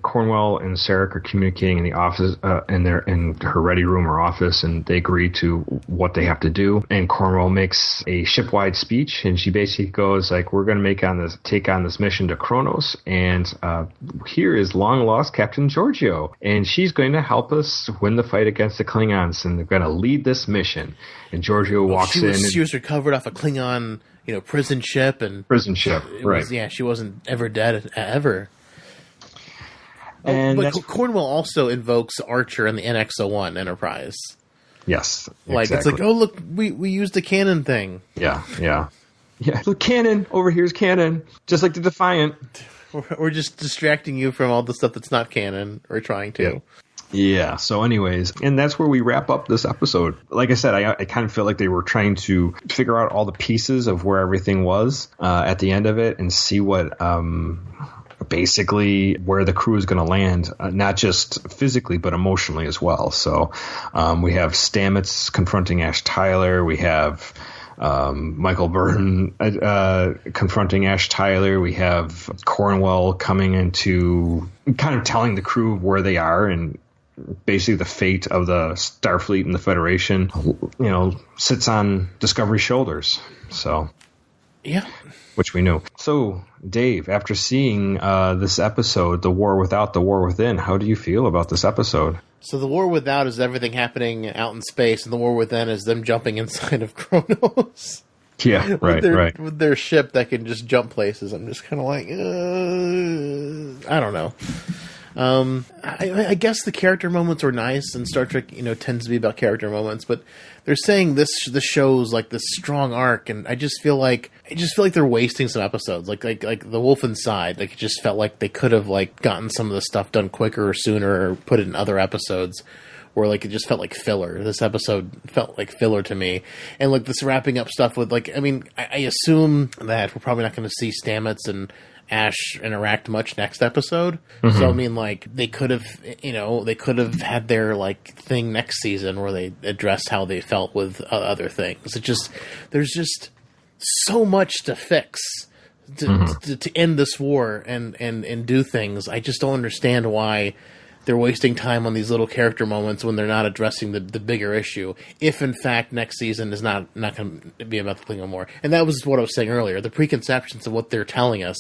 Cornwell and Sarek are communicating in the office, in her ready room or office, and they agree to what they have to do. And Cornwell makes a ship-wide speech, and she basically goes like, "We're going to take on this mission to Kronos, and here is long-lost Captain Giorgio, and she's going to help us win the fight against the Klingons, and they're going to lead this mission." And Giorgio walks in. She was recovered off a Klingon. Prison ship, right? She wasn't ever dead ever. But Cornwell also invokes Archer and the NX-01 Enterprise. Yes, like exactly. It's like, oh look, we used the cannon thing. Yeah. Look, cannon over here's cannon, just like the Defiant. We're just distracting you from all the stuff that's not canon, or trying to. Yeah. So anyways, and that's where we wrap up this episode. Like I said, I kind of feel like they were trying to figure out all the pieces of where everything was at the end of it and see what basically where the crew is going to land, not just physically, but emotionally as well. So we have Stamets confronting Ash Tyler. We have Michael Byrne confronting Ash Tyler. We have Cornwell coming into kind of telling the crew where they are and basically the fate of the Starfleet and the Federation, sits on Discovery's shoulders. So, yeah, which we knew. So, Dave, after seeing this episode, The War Without, The War Within, how do you feel about this episode? So the War Without is everything happening out in space, and the War Within is them jumping inside of Kronos. Yeah, right. With their ship that can just jump places. I'm just kind of like, I don't know. I guess the character moments were nice, and Star Trek, tends to be about character moments. But they're saying this show's like this strong arc, and I just feel like they're wasting some episodes. Like the Wolf Inside, like it just felt like they could have like gotten some of the stuff done quicker or sooner, or put it in other episodes. Where like it just felt like filler. This episode felt like filler to me, and like this wrapping up stuff with like, I assume that we're probably not going to see Stamets and Ash interact much next episode. Mm-hmm. So like they could have had their like thing next season where they addressed how they felt with other things. There's just so much to fix to end this war and do things. I just don't understand why they're wasting time on these little character moments when they're not addressing the bigger issue. If, in fact, next season is not going to be about the Klingon War. And that was what I was saying earlier. The preconceptions of what they're telling us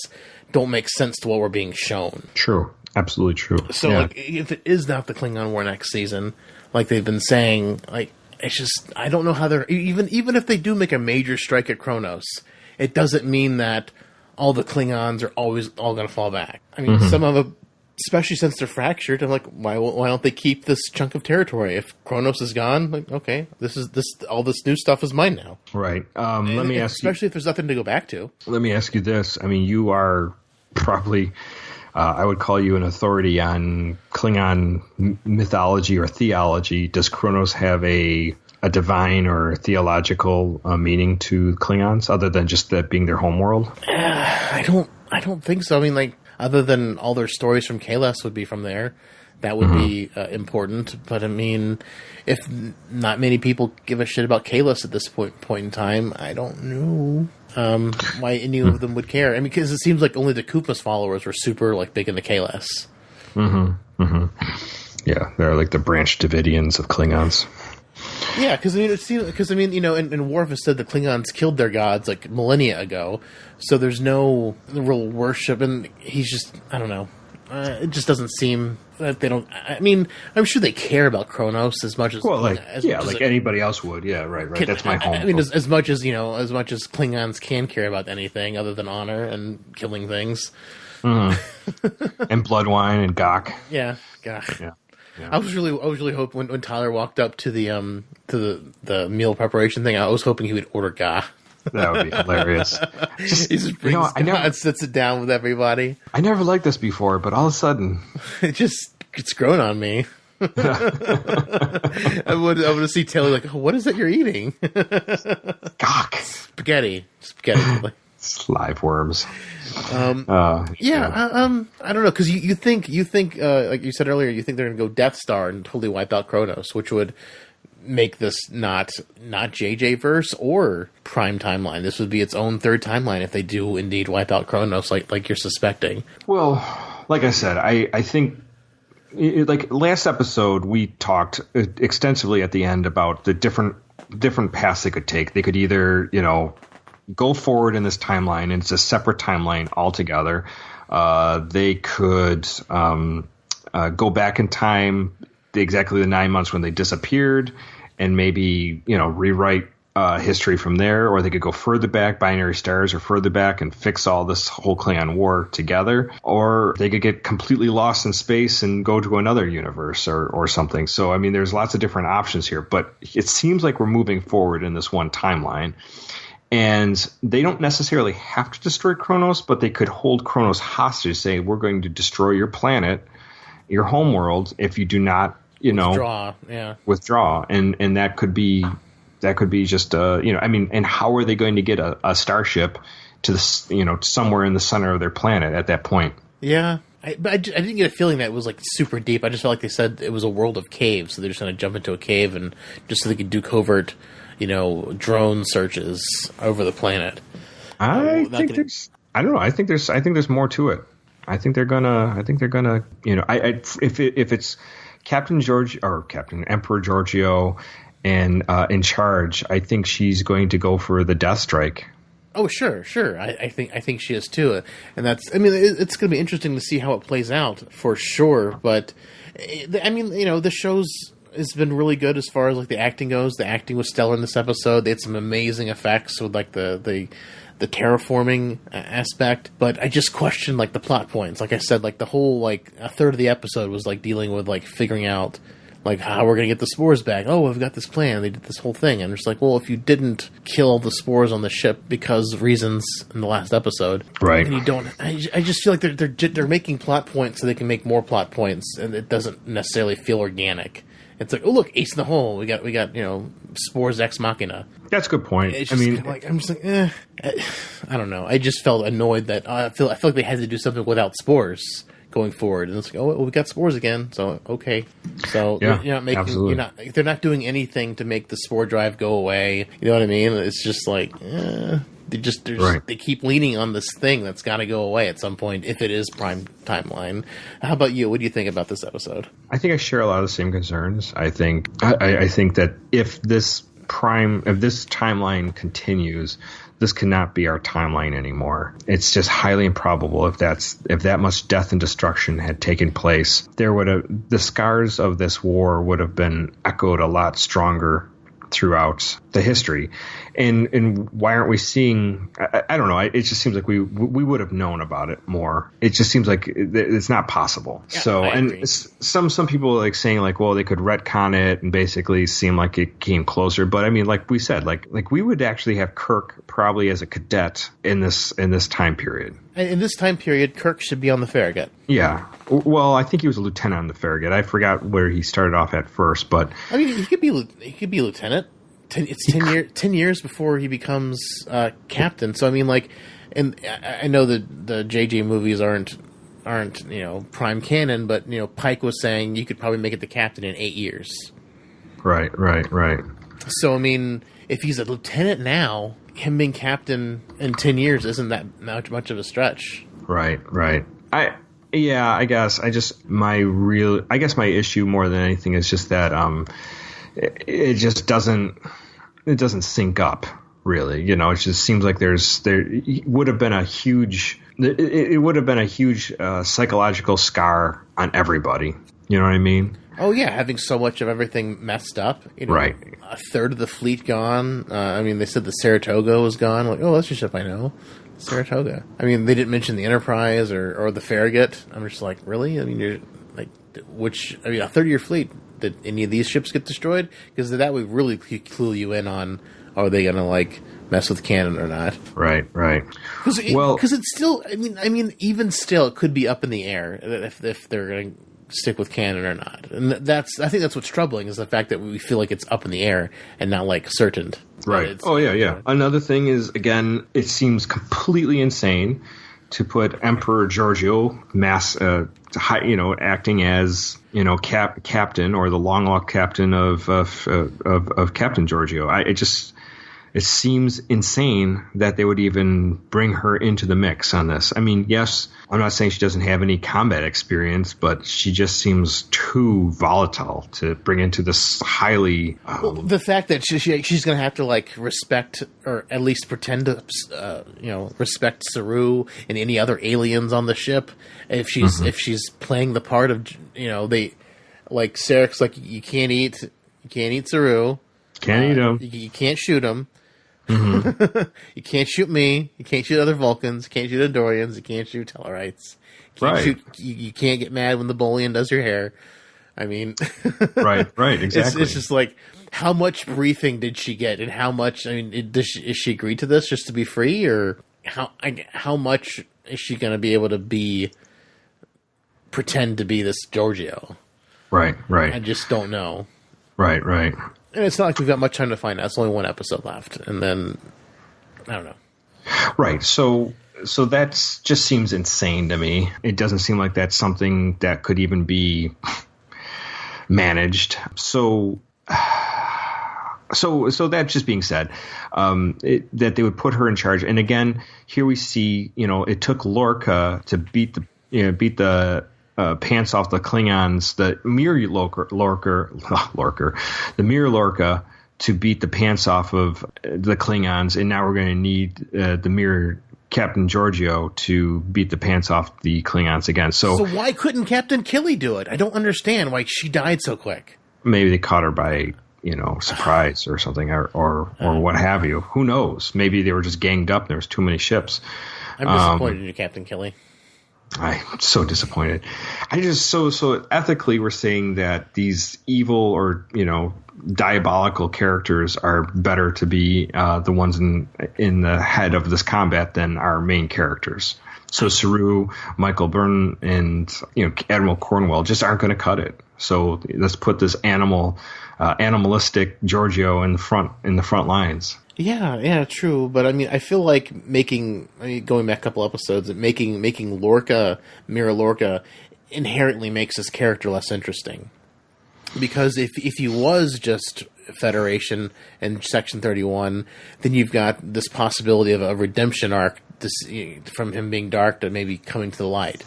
don't make sense to what we're being shown. True. Absolutely true. So, if it is not the Klingon War next season, like they've been saying. Like, it's just, I don't know how they're, even if they do make a major strike at Kronos, it doesn't mean that all the Klingons are always all going to fall back. I mean, some of them, especially since they're fractured, I'm like, why don't they keep this chunk of territory? If Kronos is gone, like, okay, all this new stuff is mine now. Right. Let me ask you, especially if there's nothing to go back to. let me ask you this. I mean, you are probably, I would call you an authority on Klingon mythology or theology. Does Kronos have a divine or theological meaning to Klingons other than just that being their homeworld? I don't think so. I mean, like, other than all their stories from Kalos would be from there, that would be important. But I mean, if not many people give a shit about Kalos at this point in time, I don't know why any of them would care. I mean, because it seems like only the Kupas followers were super like big into Kalos. Yeah, they're like the Branch Davidians of Klingons. Yeah, because I mean, you know, and Worf has said the Klingons killed their gods like millennia ago, so there's no real worship, and he's just, I don't know, it just doesn't seem that they don't. I mean, I'm sure they care about Kronos as much as anybody else would. Yeah, right. That's my home. I mean, as much as Klingons can care about anything other than honor and killing things, and blood wine and gawk. Yeah, gawk. Yeah. Yeah. I was really hoping when Tyler walked up to the meal preparation thing, I was hoping he would order ga. That would be hilarious. He just brings ga and sits it down with everybody. I never liked this before, but all of a sudden, it's grown on me. I would see Taylor like, oh, what is it you're eating? Gawk. Spaghetti. Live worms. I don't know, because you think like you said earlier, you think they're going to go Death Star and totally wipe out Kronos, which would make this not JJ verse or Prime timeline. This would be its own third timeline if they do indeed wipe out Kronos, like you're suspecting. Well, like I said, I think. Like last episode, we talked extensively at the end about the different paths they could take. They could either, go forward in this timeline, and it's a separate timeline altogether. They could go back in time exactly the 9 months when they disappeared, and maybe rewrite history from there, or they could go further back, binary stars, or further back and fix all this whole Klingon war together, or they could get completely lost in space and go to another universe or something. So, I mean, there's lots of different options here, but it seems like we're moving forward in this one timeline. And they don't necessarily have to destroy Kronos, but they could hold Kronos hostage, say, we're going to destroy your planet, your homeworld, if you do not, withdraw. And that could be just, and how are they going to get a starship to the, somewhere in the center of their planet at that point? Yeah. But I didn't get a feeling that it was like super deep. I just felt like they said it was a world of caves, so they're just going to jump into a cave and just so they could do covert, drone searches over the planet. I think there's more to it. I think they're gonna, if it's Captain George or Captain Emperor Giorgio and in charge, I think she's going to go for the Death Strike. Oh, sure. I think she is too, and it's going to be interesting to see how it plays out for sure. But the show's has been really good as far as like the acting goes. The acting was stellar in this episode. They had some amazing effects with like the terraforming aspect, but I just questioned like the plot points. Like I said, like the whole like a third of the episode was like dealing with like figuring out like how we're gonna get the spores back. Oh, we've got this plan. They did this whole thing. I'm just like, well, if you didn't kill the spores on the ship because of reasons in the last episode, right? And you don't. I just feel like they're making plot points so they can make more plot points, and it doesn't necessarily feel organic. It's like, oh look, ace in the hole. We got spores ex machina. That's a good point. It's just I'm just like, I don't know. I just felt annoyed that I feel like they had to do something without spores going forward, and it's like, oh, well, we got spores again. So okay, so you're not making, they're not doing anything to make the spore drive go away. You know what I mean? It's just like, they keep leaning on this thing that's got to go away at some point if it is prime timeline. How about you? What do you think about this episode? I think I share a lot of the same concerns. I think that if this this timeline continues, this cannot be our timeline anymore. It's just highly improbable if that much death and destruction had taken place. The scars of this war would have been echoed a lot stronger throughout the history. And why aren't we seeing, I don't know, it just seems like we would have known about it more. It just seems like it's not possible. Yeah, so, I and agree. some people like saying like, well, they could retcon it and basically seem like it came closer. But I mean, like we said, like we would actually have Kirk probably as a cadet in this time period. In this time period, Kirk should be on the Farragut. Yeah. Well, I think he was a lieutenant on the Farragut. I forgot where he started off at first, but I mean, he could be lieutenant. It's 10 years before he becomes captain. So I mean, like, and I know that the JJ movies aren't prime canon, but Pike was saying you could probably make it the captain in 8 years. Right. So I mean, if he's a lieutenant now, him being captain in 10 years isn't that much of a stretch. Right. I guess my issue more than anything is just that it just doesn't sync up really. It just seems like there would have been a huge psychological scar on everybody. You know what I mean? Oh yeah, having so much of everything messed up. Right. A third of the fleet gone. I mean, they said the Saratoga was gone. Like, oh, that's a ship I know. Saratoga. I mean, they didn't mention the Enterprise or the Farragut. I'm just like, really? I mean, you're like, a third of your fleet. Did any of these ships get destroyed? Because that would really clue you in on, are they going to like mess with canon or not? Right. Because it's still. I mean, even still, it could be up in the air if they're going to stick with canon or not. And I think that's what's troubling is the fact that we feel like it's up in the air and not like certain. Right. Oh yeah. Another thing is, again, it seems completely insane to put Emperor Giorgio acting as captain or the long lost captain of Captain Giorgio. It seems insane that they would even bring her into the mix on this. I mean, yes, I'm not saying she doesn't have any combat experience, but she just seems too volatile to bring into this highly. The fact that she's going to have to like respect or at least pretend to respect Saru and any other aliens on the ship. If she's playing the part of they like Sarek's like you can't eat Saru. Can't eat him. You can't shoot him. Mm-hmm. You can't shoot me. You can't shoot other Vulcans. You can't shoot Andorians. You can't shoot Tellarites. You can't get mad when the Bolian does your hair. I mean, right, exactly. It's just like, how much briefing did she get, and how much? I mean, is she agree to this just to be free, or how much is she going to be able to pretend to be this Giorgio? Right. I just don't know. Right. And it's not like we've got much time to find out. It's only one episode left. And then, I don't know. Right. So that just seems insane to me. It doesn't seem like that's something that could even be managed. So that just being said, that they would put her in charge. And again, here we see, it took Lorca to beat the pants off the Klingons, the Mirror Lorca to beat the pants off of the Klingons, and now we're going to need the Mirror Captain Giorgio to beat the pants off the Klingons again. So why couldn't Captain Killy do it? I don't understand why she died so quick. Maybe they caught her by surprise or something, or what have you. Who knows? Maybe they were just ganged up. And there was too many ships. I'm disappointed in you, Captain Killy. I'm so disappointed. I just so ethically we're saying that these evil or diabolical characters are better to be the ones in the head of this combat than our main characters. So Saru, Michael Byrne, and Admiral Cornwell just aren't going to cut it. So let's put this animalistic Giorgio in the front lines. Yeah, true. But I mean, I feel like going back a couple episodes, making Mirror Lorca inherently makes this character less interesting. Because if he was just Federation and Section 31, then you've got this possibility of a redemption arc from him being dark to maybe coming to the light.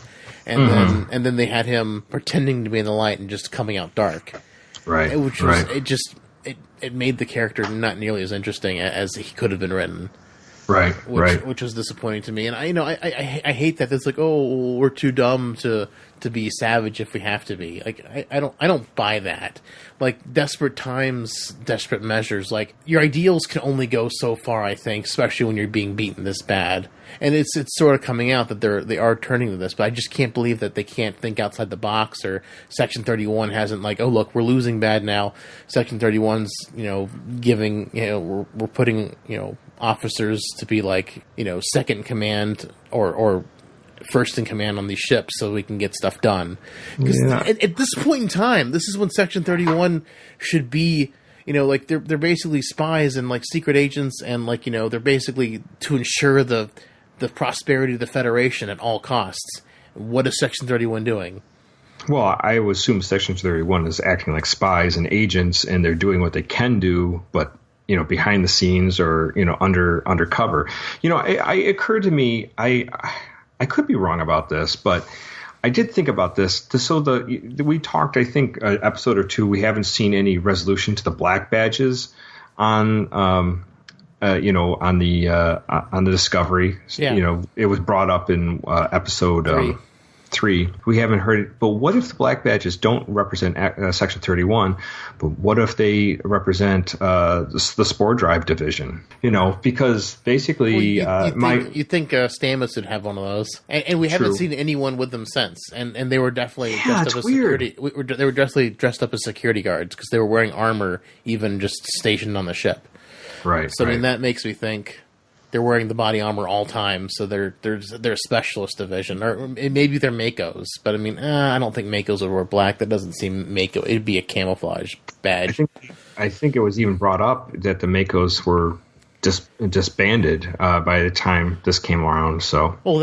And then they had him pretending to be in the light and just coming out dark. Right. Which was, it made the character not nearly as interesting as he could have been written. Right, which was disappointing to me. And I hate that. It's like, oh, we're too dumb to be savage if we have to be. Like, I don't buy that. Like, desperate times, desperate measures. Like, your ideals can only go so far, I think, especially when you're being beaten this bad. And it's sort of coming out that they are turning to this, but I just can't believe that they can't think outside the box, or Section 31 hasn't, like, oh, look, we're losing bad now. Section 31's, giving, we're putting, officers to be like, second in command or first in command on these ships so we can get stuff done. Because at this point in time, this is when Section 31 should be, like they're basically spies and like secret agents, and like, they're basically to ensure the prosperity of the Federation at all costs. What is Section 31 doing? Well, I would assume Section 31 is acting like spies and agents, and they're doing what they can do, but behind the scenes or undercover. It occurred to me, I could be wrong about this, but I did think about this. We talked, I think, an episode or two. We haven't seen any resolution to the black badges on the Discovery. Yeah. It was brought up in episode 3. We haven't heard it. But what if the black badges don't represent Section 31? But what if they represent the Spore Drive Division? Because basically, you think Stamets would have one of those, and we haven't seen anyone with them since. And they were definitely dressed up as security. They were definitely dressed up as security guards because they were wearing armor, even just stationed on the ship. Right. So I mean, that makes me think they're wearing the body armor all time, so they're a specialist division, or maybe they're Makos. But I mean, I don't think Makos would wear black. That doesn't seem Mako. It'd be a camouflage badge. I think it was even brought up that the Makos were disbanded by the time this came around. So, well,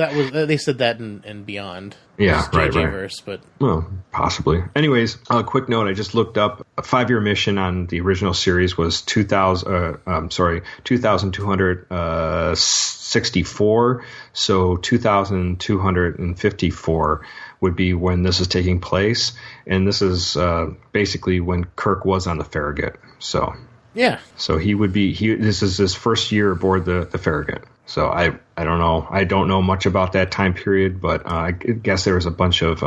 they said that in Beyond. Yeah, right. Verse, but well, possibly. Anyways, a quick note: I just looked up a 5-year mission on the original series was 2,264. So 2,254 would be when this is taking place, and this is basically when Kirk was on the Farragut. So. Yeah. So he would be. This is his first year aboard the Farragut. So I don't know. I don't know much about that time period, but I guess there was a bunch of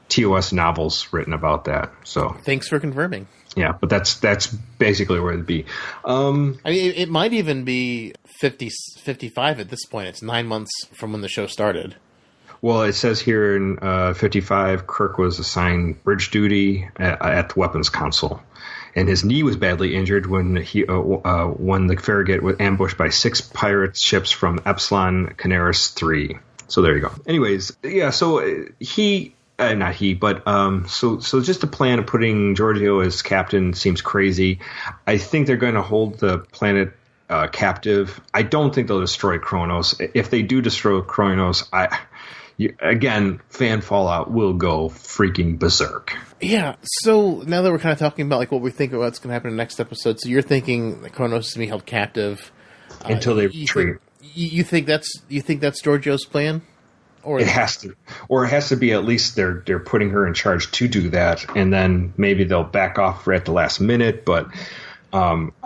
TOS novels written about that. So thanks for confirming. Yeah, but that's basically where it'd be. I mean, it might even be 55 at this point. It's 9 months from when the show started. Well, it says here in 55, Kirk was assigned bridge duty at the Weapons Council. And his knee was badly injured when the Farragut was ambushed by 6 pirate ships from Epsilon Canaris 3. So there you go. Anyways, yeah. So not he, but so just the plan of putting Giorgio as captain seems crazy. I think they're going to hold the planet captive. I don't think they'll destroy Kronos. If they do destroy Kronos, again, fan fallout will go freaking berserk. Yeah, so now that we're kind of talking about like what we think about what's going to happen in the next episode, so you're thinking that Kronos is going to be held captive until they retreat. You think that's Giorgio's plan, or it has to be at least they're putting her in charge to do that, and then maybe they'll back off at the last minute. But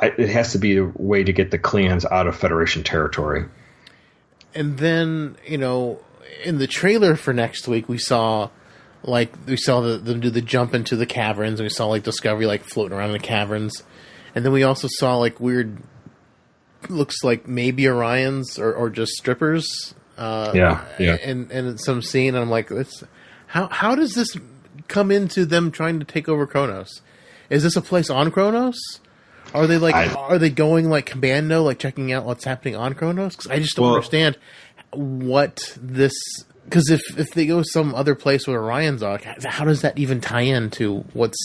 it has to be a way to get the Klingons out of Federation territory. And then in the trailer for next week, we saw them do the jump into the caverns, and we saw like Discovery like floating around in the caverns, and then we also saw like weird, looks like maybe Orions or just strippers. And some scene, and I'm like, how does this come into them trying to take over Kronos? Is this a place on Kronos? Are they are they going like commando, like checking out what's happening on Kronos? Because I just don't understand what this. Because if they go some other place where Orions are, how does that even tie into what's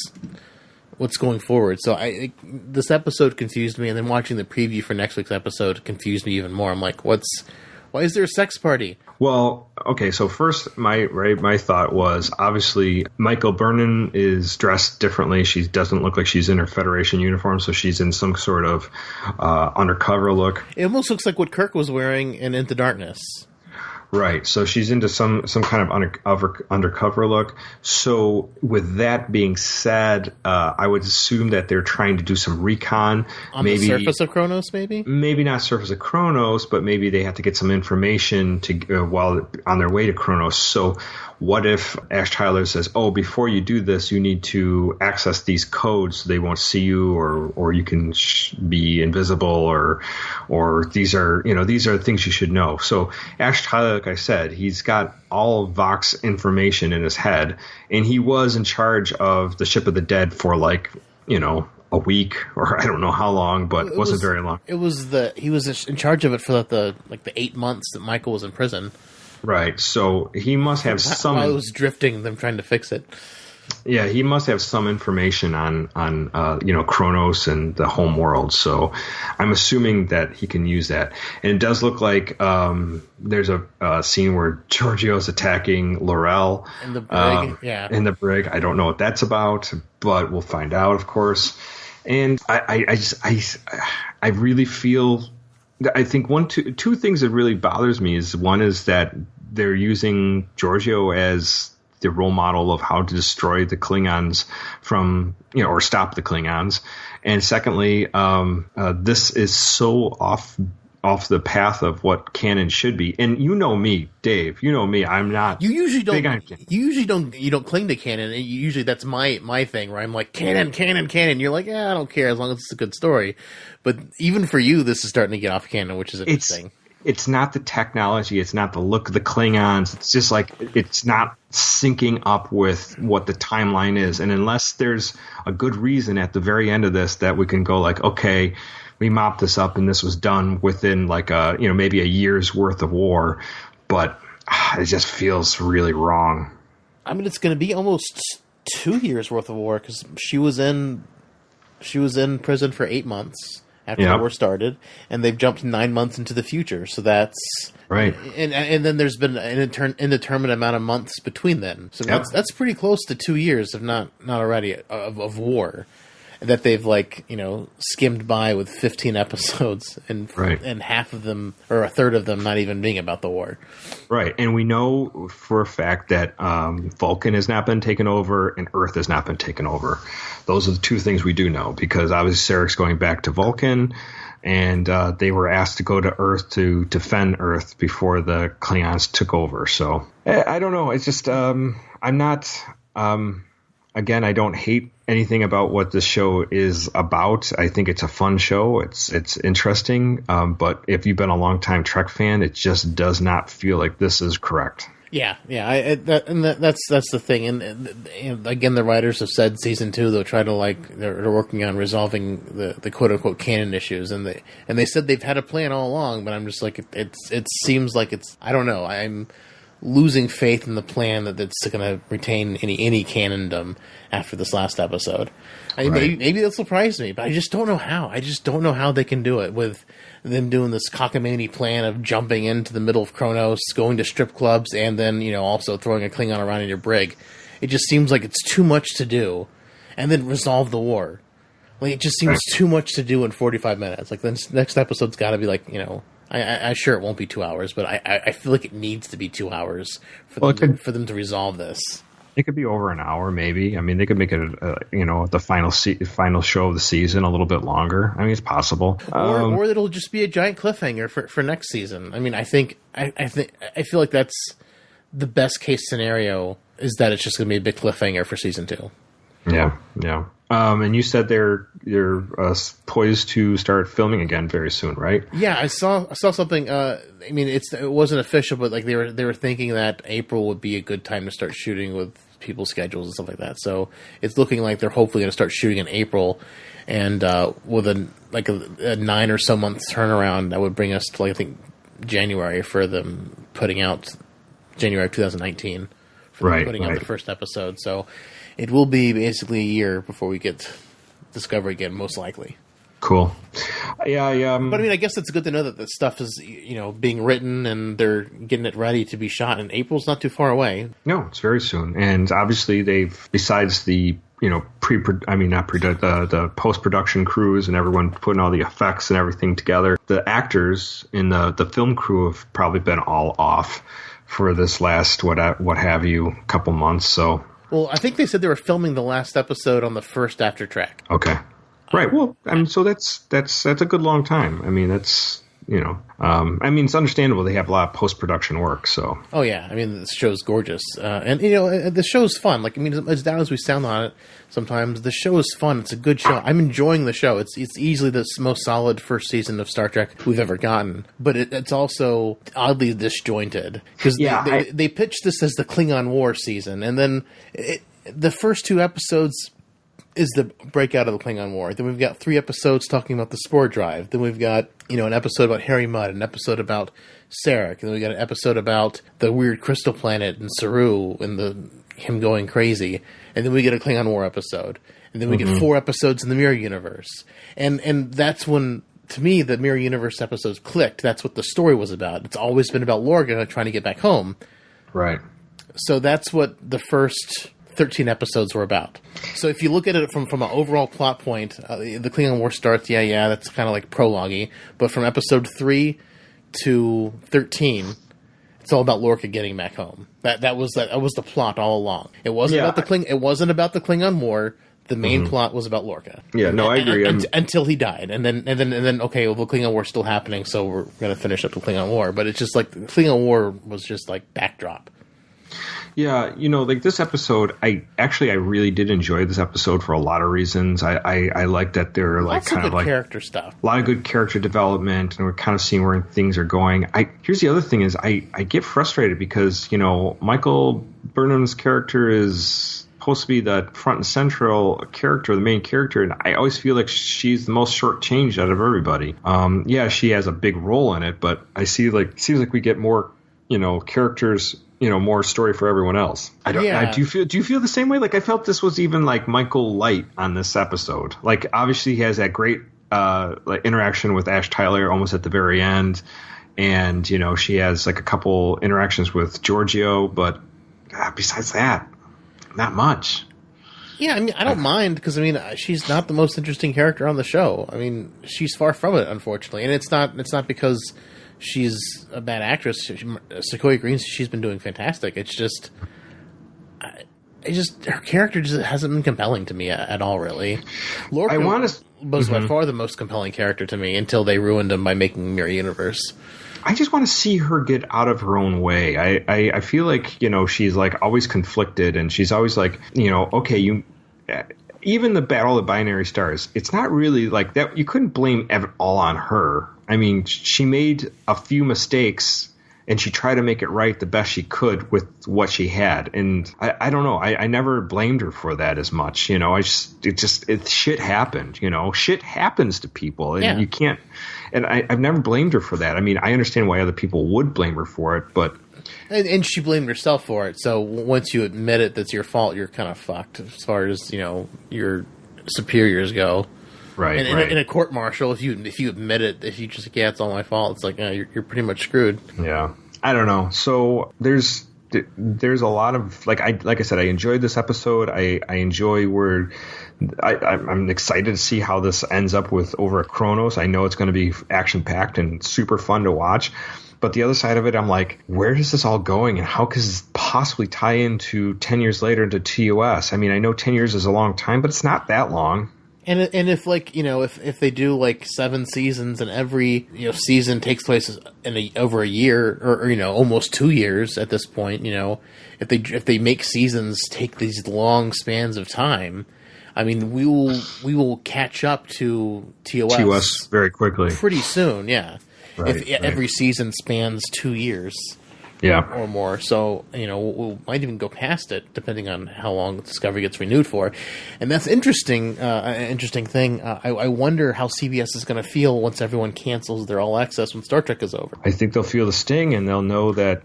going forward? So this episode confused me, and then watching the preview for next week's episode confused me even more. I'm like, why is there a sex party? Well, okay, so first my thought was obviously Michael Burnham is dressed differently. She doesn't look like she's in her Federation uniform, so she's in some sort of undercover look. It almost looks like what Kirk was wearing in Into Darkness. Right. So she's into some kind of undercover look. So with that being said, I would assume that they're trying to do some recon. On the surface of Kronos, maybe? Maybe not surface of Kronos, but maybe they have to get some information to while on their way to Kronos. So what if Ash Tyler says, "Oh, before you do this, you need to access these codes so they won't see you, or you can be invisible, or these are things you should know." So Ash Tyler, like I said, he's got all Vox information in his head, and he was in charge of the Ship of the Dead for a week, or I don't know how long, but it wasn't very long. He was in charge of it for the 8 months that Michael was in prison. Right, so he must have some. While it was drifting, them trying to fix it. Yeah, he must have some information on Kronos and the home world. So I'm assuming that he can use that. And it does look like there's a scene where Giorgio's attacking Laurel in the brig. In the brig. I don't know what that's about, but we'll find out, of course. And I really feel. I think two things that really bothers me is one is that they're using Giorgio as the role model of how to destroy the Klingons or stop the Klingons. And secondly, this is so off the path of what canon should be. And you know me, Dave. You know me. I'm not. You usually don't. You don't cling to canon. Usually that's my thing, where I'm like canon. You're like, I don't care as long as it's a good story. But even for you, this is starting to get off canon, which is interesting. It's not the technology. It's not the look of the Klingons. It's just like it's not syncing up with what the timeline is. And unless there's a good reason at the very end of this that we can go like, okay, we mopped this up and this was done within maybe a year's worth of war, but it just feels really wrong. I mean, it's going to be almost 2 years worth of war because she was in prison for 8 months after the war started, and they've jumped 9 months into the future. So that's right. And then there's been an indeterminate amount of months between then. So that's pretty close to 2 years, if not already, of war that they've skimmed by with 15 episodes and half of them or a third of them not even being about the war. Right. And we know for a fact that Vulcan has not been taken over and Earth has not been taken over. Those are the two things we do know, because obviously Sarek's going back to Vulcan, and they were asked to go to Earth to defend Earth before the Klingons took over. So I don't know. It's just I'm not again, I don't hate anything about what this show is about. I think it's a fun show. It's interesting. But if you've been a long-time Trek fan, it just does not feel like this is correct. Yeah. That's the thing. And again, the writers have said season 2 they'll try to they're working on resolving the quote unquote canon issues, and they said they've had a plan all along. But I'm just like it seems like it's, I don't know. I'm losing faith in the plan that's going to retain any canondom after this last episode. Maybe that'll surprise me, but I just don't know how. I just don't know how they can do it with them doing this cockamamie plan of jumping into the middle of Kronos, going to strip clubs, and then also throwing a Klingon around in your brig. It just seems like it's too much to do, and then resolve the war. It just seems too much to do in 45 minutes. The next episode's got to be I'm sure it won't be 2 hours, but I feel like it needs to be 2 hours for them to resolve this. It could be over an hour, maybe. I mean, they could make it, the final show of the season a little bit longer. I mean, it's possible. Or it'll just be a giant cliffhanger for next season. I mean, I feel like that's the best case scenario, is that it's just going to be a big cliffhanger for season 2. Yeah. And you said they're poised to start filming again very soon, right? Yeah, I saw something. I mean, it wasn't official, but they were thinking that April would be a good time to start shooting with people's schedules and stuff like that. So it's looking like they're hopefully going to start shooting in April, and with a 9 or so month turnaround, that would bring us to I think January for them putting out January of 2019 for them putting out the first episode. So it will be basically a year before we get Discovery again, most likely. Cool. Yeah. But I mean, I guess it's good to know that the stuff is, being written and they're getting it ready to be shot. And April's not too far away. No, it's very soon. And obviously besides the the post-production crews and everyone putting all the effects and everything together. The actors in the film crew have probably been all off for this last what have you couple months. So, well, I think they said they were filming the last episode on the first after track. Okay, right. Well, I mean, so that's a good long time. I mean, that's. It's understandable they have a lot of post-production work, so. Oh, yeah. I mean, the show's gorgeous. And the show's fun. Like, I mean, as down as we sound on it sometimes, the show is fun. It's a good show. I'm enjoying the show. It's easily the most solid first season of Star Trek we've ever gotten. But it's also oddly disjointed. Because they pitched this as the Klingon War season. And then the first 2 episodes is the breakout of the Klingon War. Then we've got 3 episodes talking about the Spore Drive. Then we've got, an episode about Harry Mudd, an episode about Sarek, and then we got an episode about the weird crystal planet and Saru and him going crazy. And then we get a Klingon War episode. And then we get 4 episodes in the Mirror Universe. And that's when, to me, the Mirror Universe episodes clicked. That's what the story was about. It's always been about Lorca trying to get back home. Right. So that's what the first 13 episodes were about. So if you look at it from an overall plot point, the Klingon War starts, that's kind of like prologue-y, but from episode 3 to 13, it's all about Lorca getting back home. That was the plot all along. It wasn't about the Klingon War. The main plot was about Lorca. Yeah, no, I agree. Until he died, and then okay, well, the Klingon War's still happening, so we're going to finish up the Klingon War. But it's just like the Klingon War was just like backdrop. Yeah, like this episode, I really did enjoy this episode for a lot of reasons. I like that there are like kind of like character stuff, a lot of good character development, and we're kind of seeing where things are going. Here's the other thing is I get frustrated because Michael Burnham's character is supposed to be the front and central character, the main character, and I always feel like she's the most shortchanged out of everybody. She has a big role in it, but I seems like we get more characters. More story for everyone else. Do you feel the same way? Like I felt this was even like Michael Light on this episode. Like obviously he has that great like interaction with Ash Tyler almost at the very end, and she has like a couple interactions with Giorgio, but besides that, not much. Yeah, I mean, I don't mind because she's not the most interesting character on the show. I mean, she's far from it, unfortunately, and it's not because she's a bad actress. Sequoia Green, she's been doing fantastic. It's just, her character just hasn't been compelling to me at all, really. Lorca was by far the most compelling character to me until they ruined him by making Mirror Universe. I just want to see her get out of her own way. I feel like, she's like always conflicted, and she's always like, okay, even the Battle of the Binary Stars, it's not really like that. You couldn't blame all on her. I mean, she made a few mistakes and she tried to make it right the best she could with what she had. And I don't know. I never blamed her for that as much. Shit happened, shit happens to people, and you can't, and I've never blamed her for that. I mean, I understand why other people would blame her for it, but. And she blamed herself for it. So once you admit it, that's your fault. You're kind of fucked as far as your superiors go. Right. And in a court martial, if you admit it, if you just it's all my fault, it's like you're pretty much screwed. Yeah. I don't know. So there's a lot of like I said, I enjoyed this episode. I enjoy where I'm excited to see how this ends up with over at Kronos. I know it's going to be action packed and super fun to watch. But the other side of it, I'm like, where is this all going, and how could this possibly tie into 10 years later into TOS? I mean, I know 10 years is a long time, but it's not that long. And if if they do like 7 seasons and every season takes place in over a year or almost 2 years at this point, if they make seasons take these long spans of time, I mean we will catch up to TOS very quickly, pretty soon, yeah. Right, every season spans 2 years, or more, so we might even go past it depending on how long Discovery gets renewed for, and that's interesting. An interesting thing. I wonder how CBS is going to feel once everyone cancels their All Access when Star Trek is over. I think they'll feel the sting, and they'll know that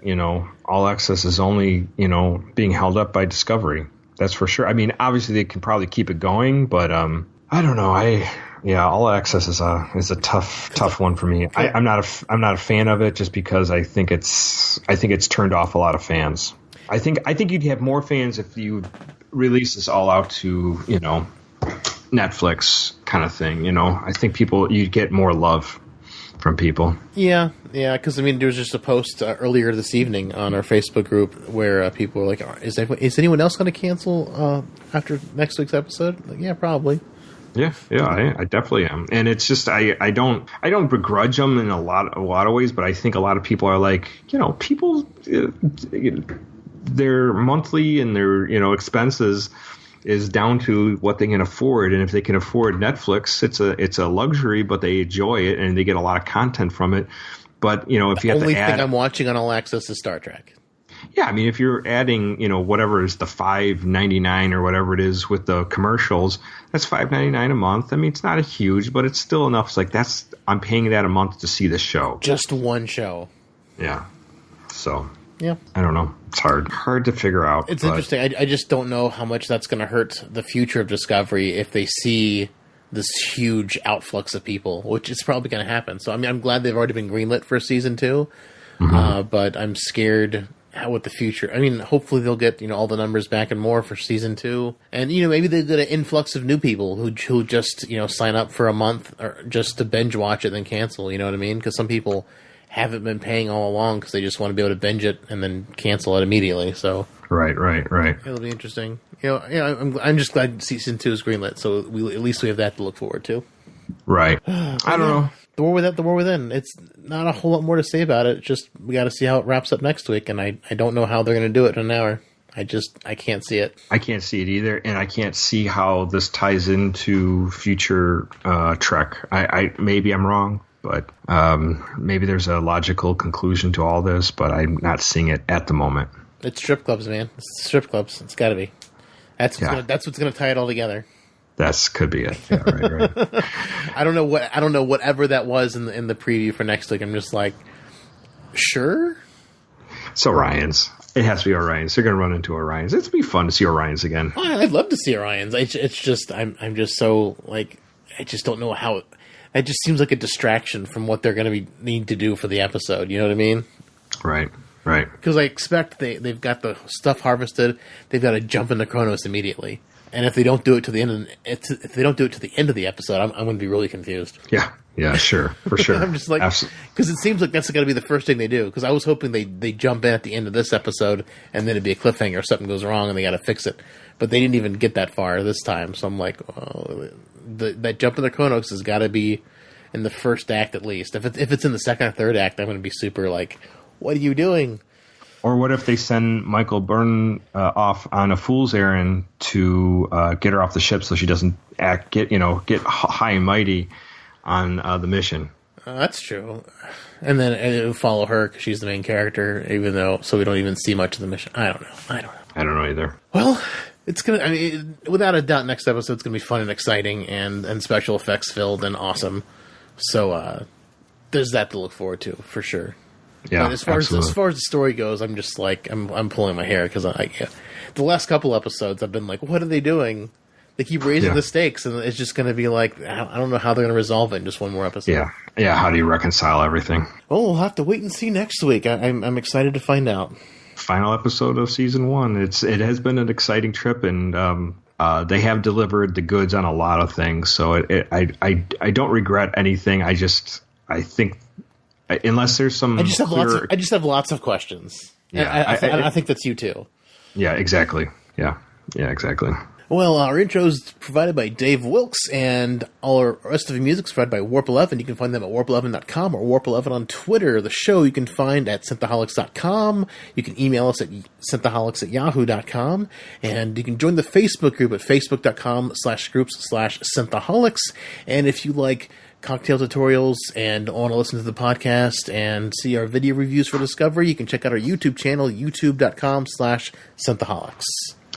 All Access is only being held up by Discovery. That's for sure. I mean, obviously they can probably keep it going, but I don't know. All Access is a tough one for me. I'm not a fan of it just because I think it's turned off a lot of fans. I think you'd have more fans if you release this all out to, Netflix kind of thing, I think you'd get more love from people. Yeah, because there was just a post earlier this evening on our Facebook group where people were like, "Is anyone else going to cancel after next week's episode?" Like, yeah, probably. Yeah, I definitely am, and it's just I don't begrudge them in a lot of ways, but I think a lot of people are like, people, their monthly and their expenses is down to what they can afford, and if they can afford Netflix, it's a luxury, but they enjoy it and they get a lot of content from it. But if you have to add, the only thing I'm watching on All Access is Star Trek. Yeah, if you're adding, whatever is the $5.99 or whatever it is with the commercials, that's $5.99 a month. It's not a huge, but it's still enough. It's like I'm paying that a month to see the show. Just one show. Yeah. So. Yeah. I don't know. It's hard to figure out. It's interesting. I just don't know how much that's going to hurt the future of Discovery if they see this huge outflux of people, which is probably going to happen. So, I'm glad they've already been greenlit for season 2, but I'm scared what the future. Hopefully they'll get all the numbers back and more for season 2, and maybe they get an influx of new people who just sign up for a month or just to binge watch it and then cancel. You know what I mean? Because some people haven't been paying all along because they just want to be able to binge it and then cancel it immediately. So right. It'll be interesting. I'm just glad season 2 is greenlit, so at least we have that to look forward to. Right. I don't know. The War Within. It's not a whole lot more to say about it. It's just we got to see how it wraps up next week, and I don't know how they're going to do it in an hour. I can't see it. I can't see it either, and I can't see how this ties into future Trek. Maybe I'm wrong, but maybe there's a logical conclusion to all this, but I'm not seeing it at the moment. It's strip clubs, man. It's strip clubs. It's got to be. That's what's going to tie it all together. That could be it. Yeah, right. I don't know whatever that was in the preview for next week. I'm just like, sure. It's Orions. It has to be Orions. They're going to run into Orions. It'd be fun to see Orions again. I'd love to see Orions. It's just I'm just so like I just don't know how. It just seems like a distraction from what they're going to need to do for the episode. You know what I mean? Right. Because I expect they've got the stuff harvested. They've got to jump into Kronos immediately. And if they don't do it to the end, if they don't do it to the end of the episode, I'm going to be really confused. Yeah, sure, for sure. I'm just like, because it seems like that's going to be the first thing they do. Because I was hoping they jump in at the end of this episode, and then it'd be a cliffhanger, something goes wrong, and they got to fix it. But they didn't even get that far this time. So I'm like, that jump in the Kronos has got to be in the first act at least. If it's in the second or third act, I'm going to be super like, what are you doing? Or what if they send Michael Byrne off on a fool's errand to get her off the ship so she doesn't get high and mighty on the mission? That's true. And then it'll follow her because she's the main character, so we don't even see much of the mission. I don't know. I don't know either. Well, it's gonna. Without a doubt, next episode's gonna be fun and exciting and special effects filled and awesome. So there's that to look forward to for sure. Yeah, but as far as the story goes, I'm just like I'm pulling my hair because the last couple episodes I've been like, what are they doing? They keep raising the stakes, and it's just going to be like I don't know how they're going to resolve it in just one more episode. Yeah. How do you reconcile everything? Well, we'll have to wait and see next week. I'm excited to find out. Final episode of season 1. It has been an exciting trip, and they have delivered the goods on a lot of things. So I don't regret anything. I think. Unless there's some, I just have lots of questions. Yeah, I think that's you too. Yeah, exactly. Yeah, exactly. Well, our intro is provided by Dave Wilkes, and all our rest of the music is provided by Warp 11. You can find them at warp11.com or Warp 11 on Twitter. The show you can find at synthaholics.com. You can email us at synthaholics@yahoo.com, and you can join the Facebook group at facebook.com/groups/synthaholics. And if you like cocktail tutorials and want to listen to the podcast and see our video reviews for Discovery, you can check out our YouTube channel, youtube.com/synthaholics.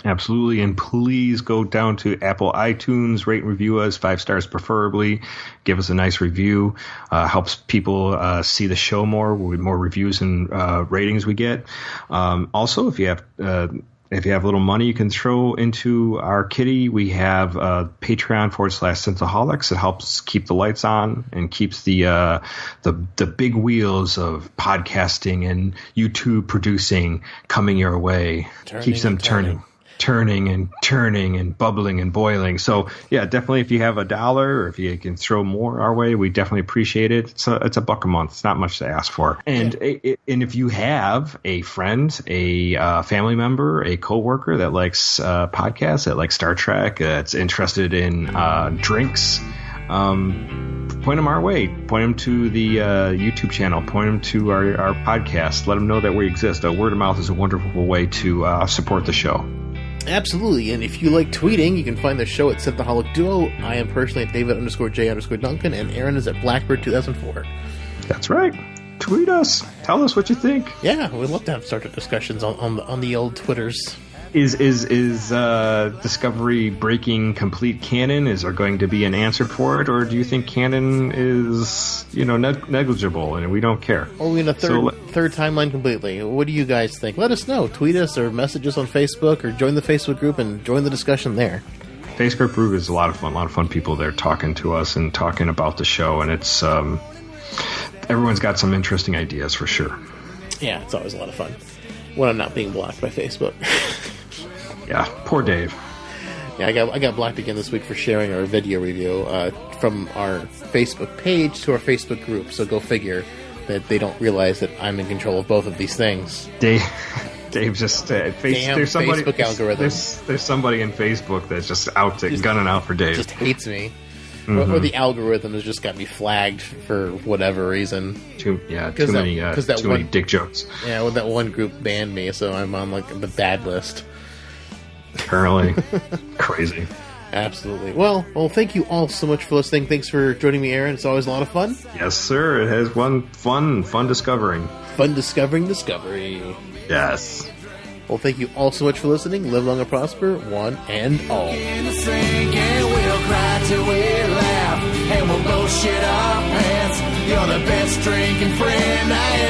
Absolutely, and please go down to Apple iTunes, rate and review us, 5 stars preferably. Give us a nice review. Helps people see the show more with more reviews and ratings we get. Also, if you have a little money you can throw into our kitty, we have Patreon/Synthaholics. It helps keep the lights on and keeps the big wheels of podcasting and YouTube producing coming your way. Keeps them turning. turning and bubbling and boiling. So yeah, definitely if you have $1 or if you can throw more our way, we definitely appreciate it. It's $1 a month. It's not much to ask for. And and if you have a friend, a family member, a coworker that likes podcasts, that likes Star Trek, that's interested in drinks, point them our way. Point them to the YouTube channel. Point them to our podcast. Let them know that we exist. Word of mouth is a wonderful way to support the show. Absolutely, and if you like tweeting, you can find the show at Synthaholic Duo. I am personally at David_J_Duncan, and Aaron is at Blackbird2004. That's right. Tweet us. Tell us what you think. Yeah, we'd love to have Star Trek discussions on the old Twitters. Is Discovery breaking complete canon? Is there going to be an answer for it, or do you think canon is negligible and we don't care? Or we in a third timeline completely? What do you guys think? Let us know. Tweet us or message us on Facebook or join the Facebook group and join the discussion there. Facebook group is a lot of fun. A lot of fun people there talking to us and talking about the show, and it's everyone's got some interesting ideas for sure. Yeah, it's always a lot of fun when I'm not being blocked by Facebook. Yeah, poor Dave. Yeah, I got blocked again this week for sharing our video review from our Facebook page to our Facebook group. So go figure that they don't realize that I'm in control of both of these things. Dave just there's somebody, Facebook algorithm. There's somebody in Facebook that's just out gunning out for Dave. Just hates me. Mm-hmm. Or the algorithm has just got me flagged for whatever reason. Too many dick jokes. Yeah, well, that one group banned me, so I'm on the bad list. Apparently. Crazy. Absolutely. Well, thank you all so much for listening. Thanks for joining me, Aaron. It's always a lot of fun. Yes, sir. It has fun discovering. Fun discovering discovery. Yes. Well, thank you all so much for listening. Live long and prosper, one and all. Till we laugh, and we'll both shit our pants. You're the best drinking friend I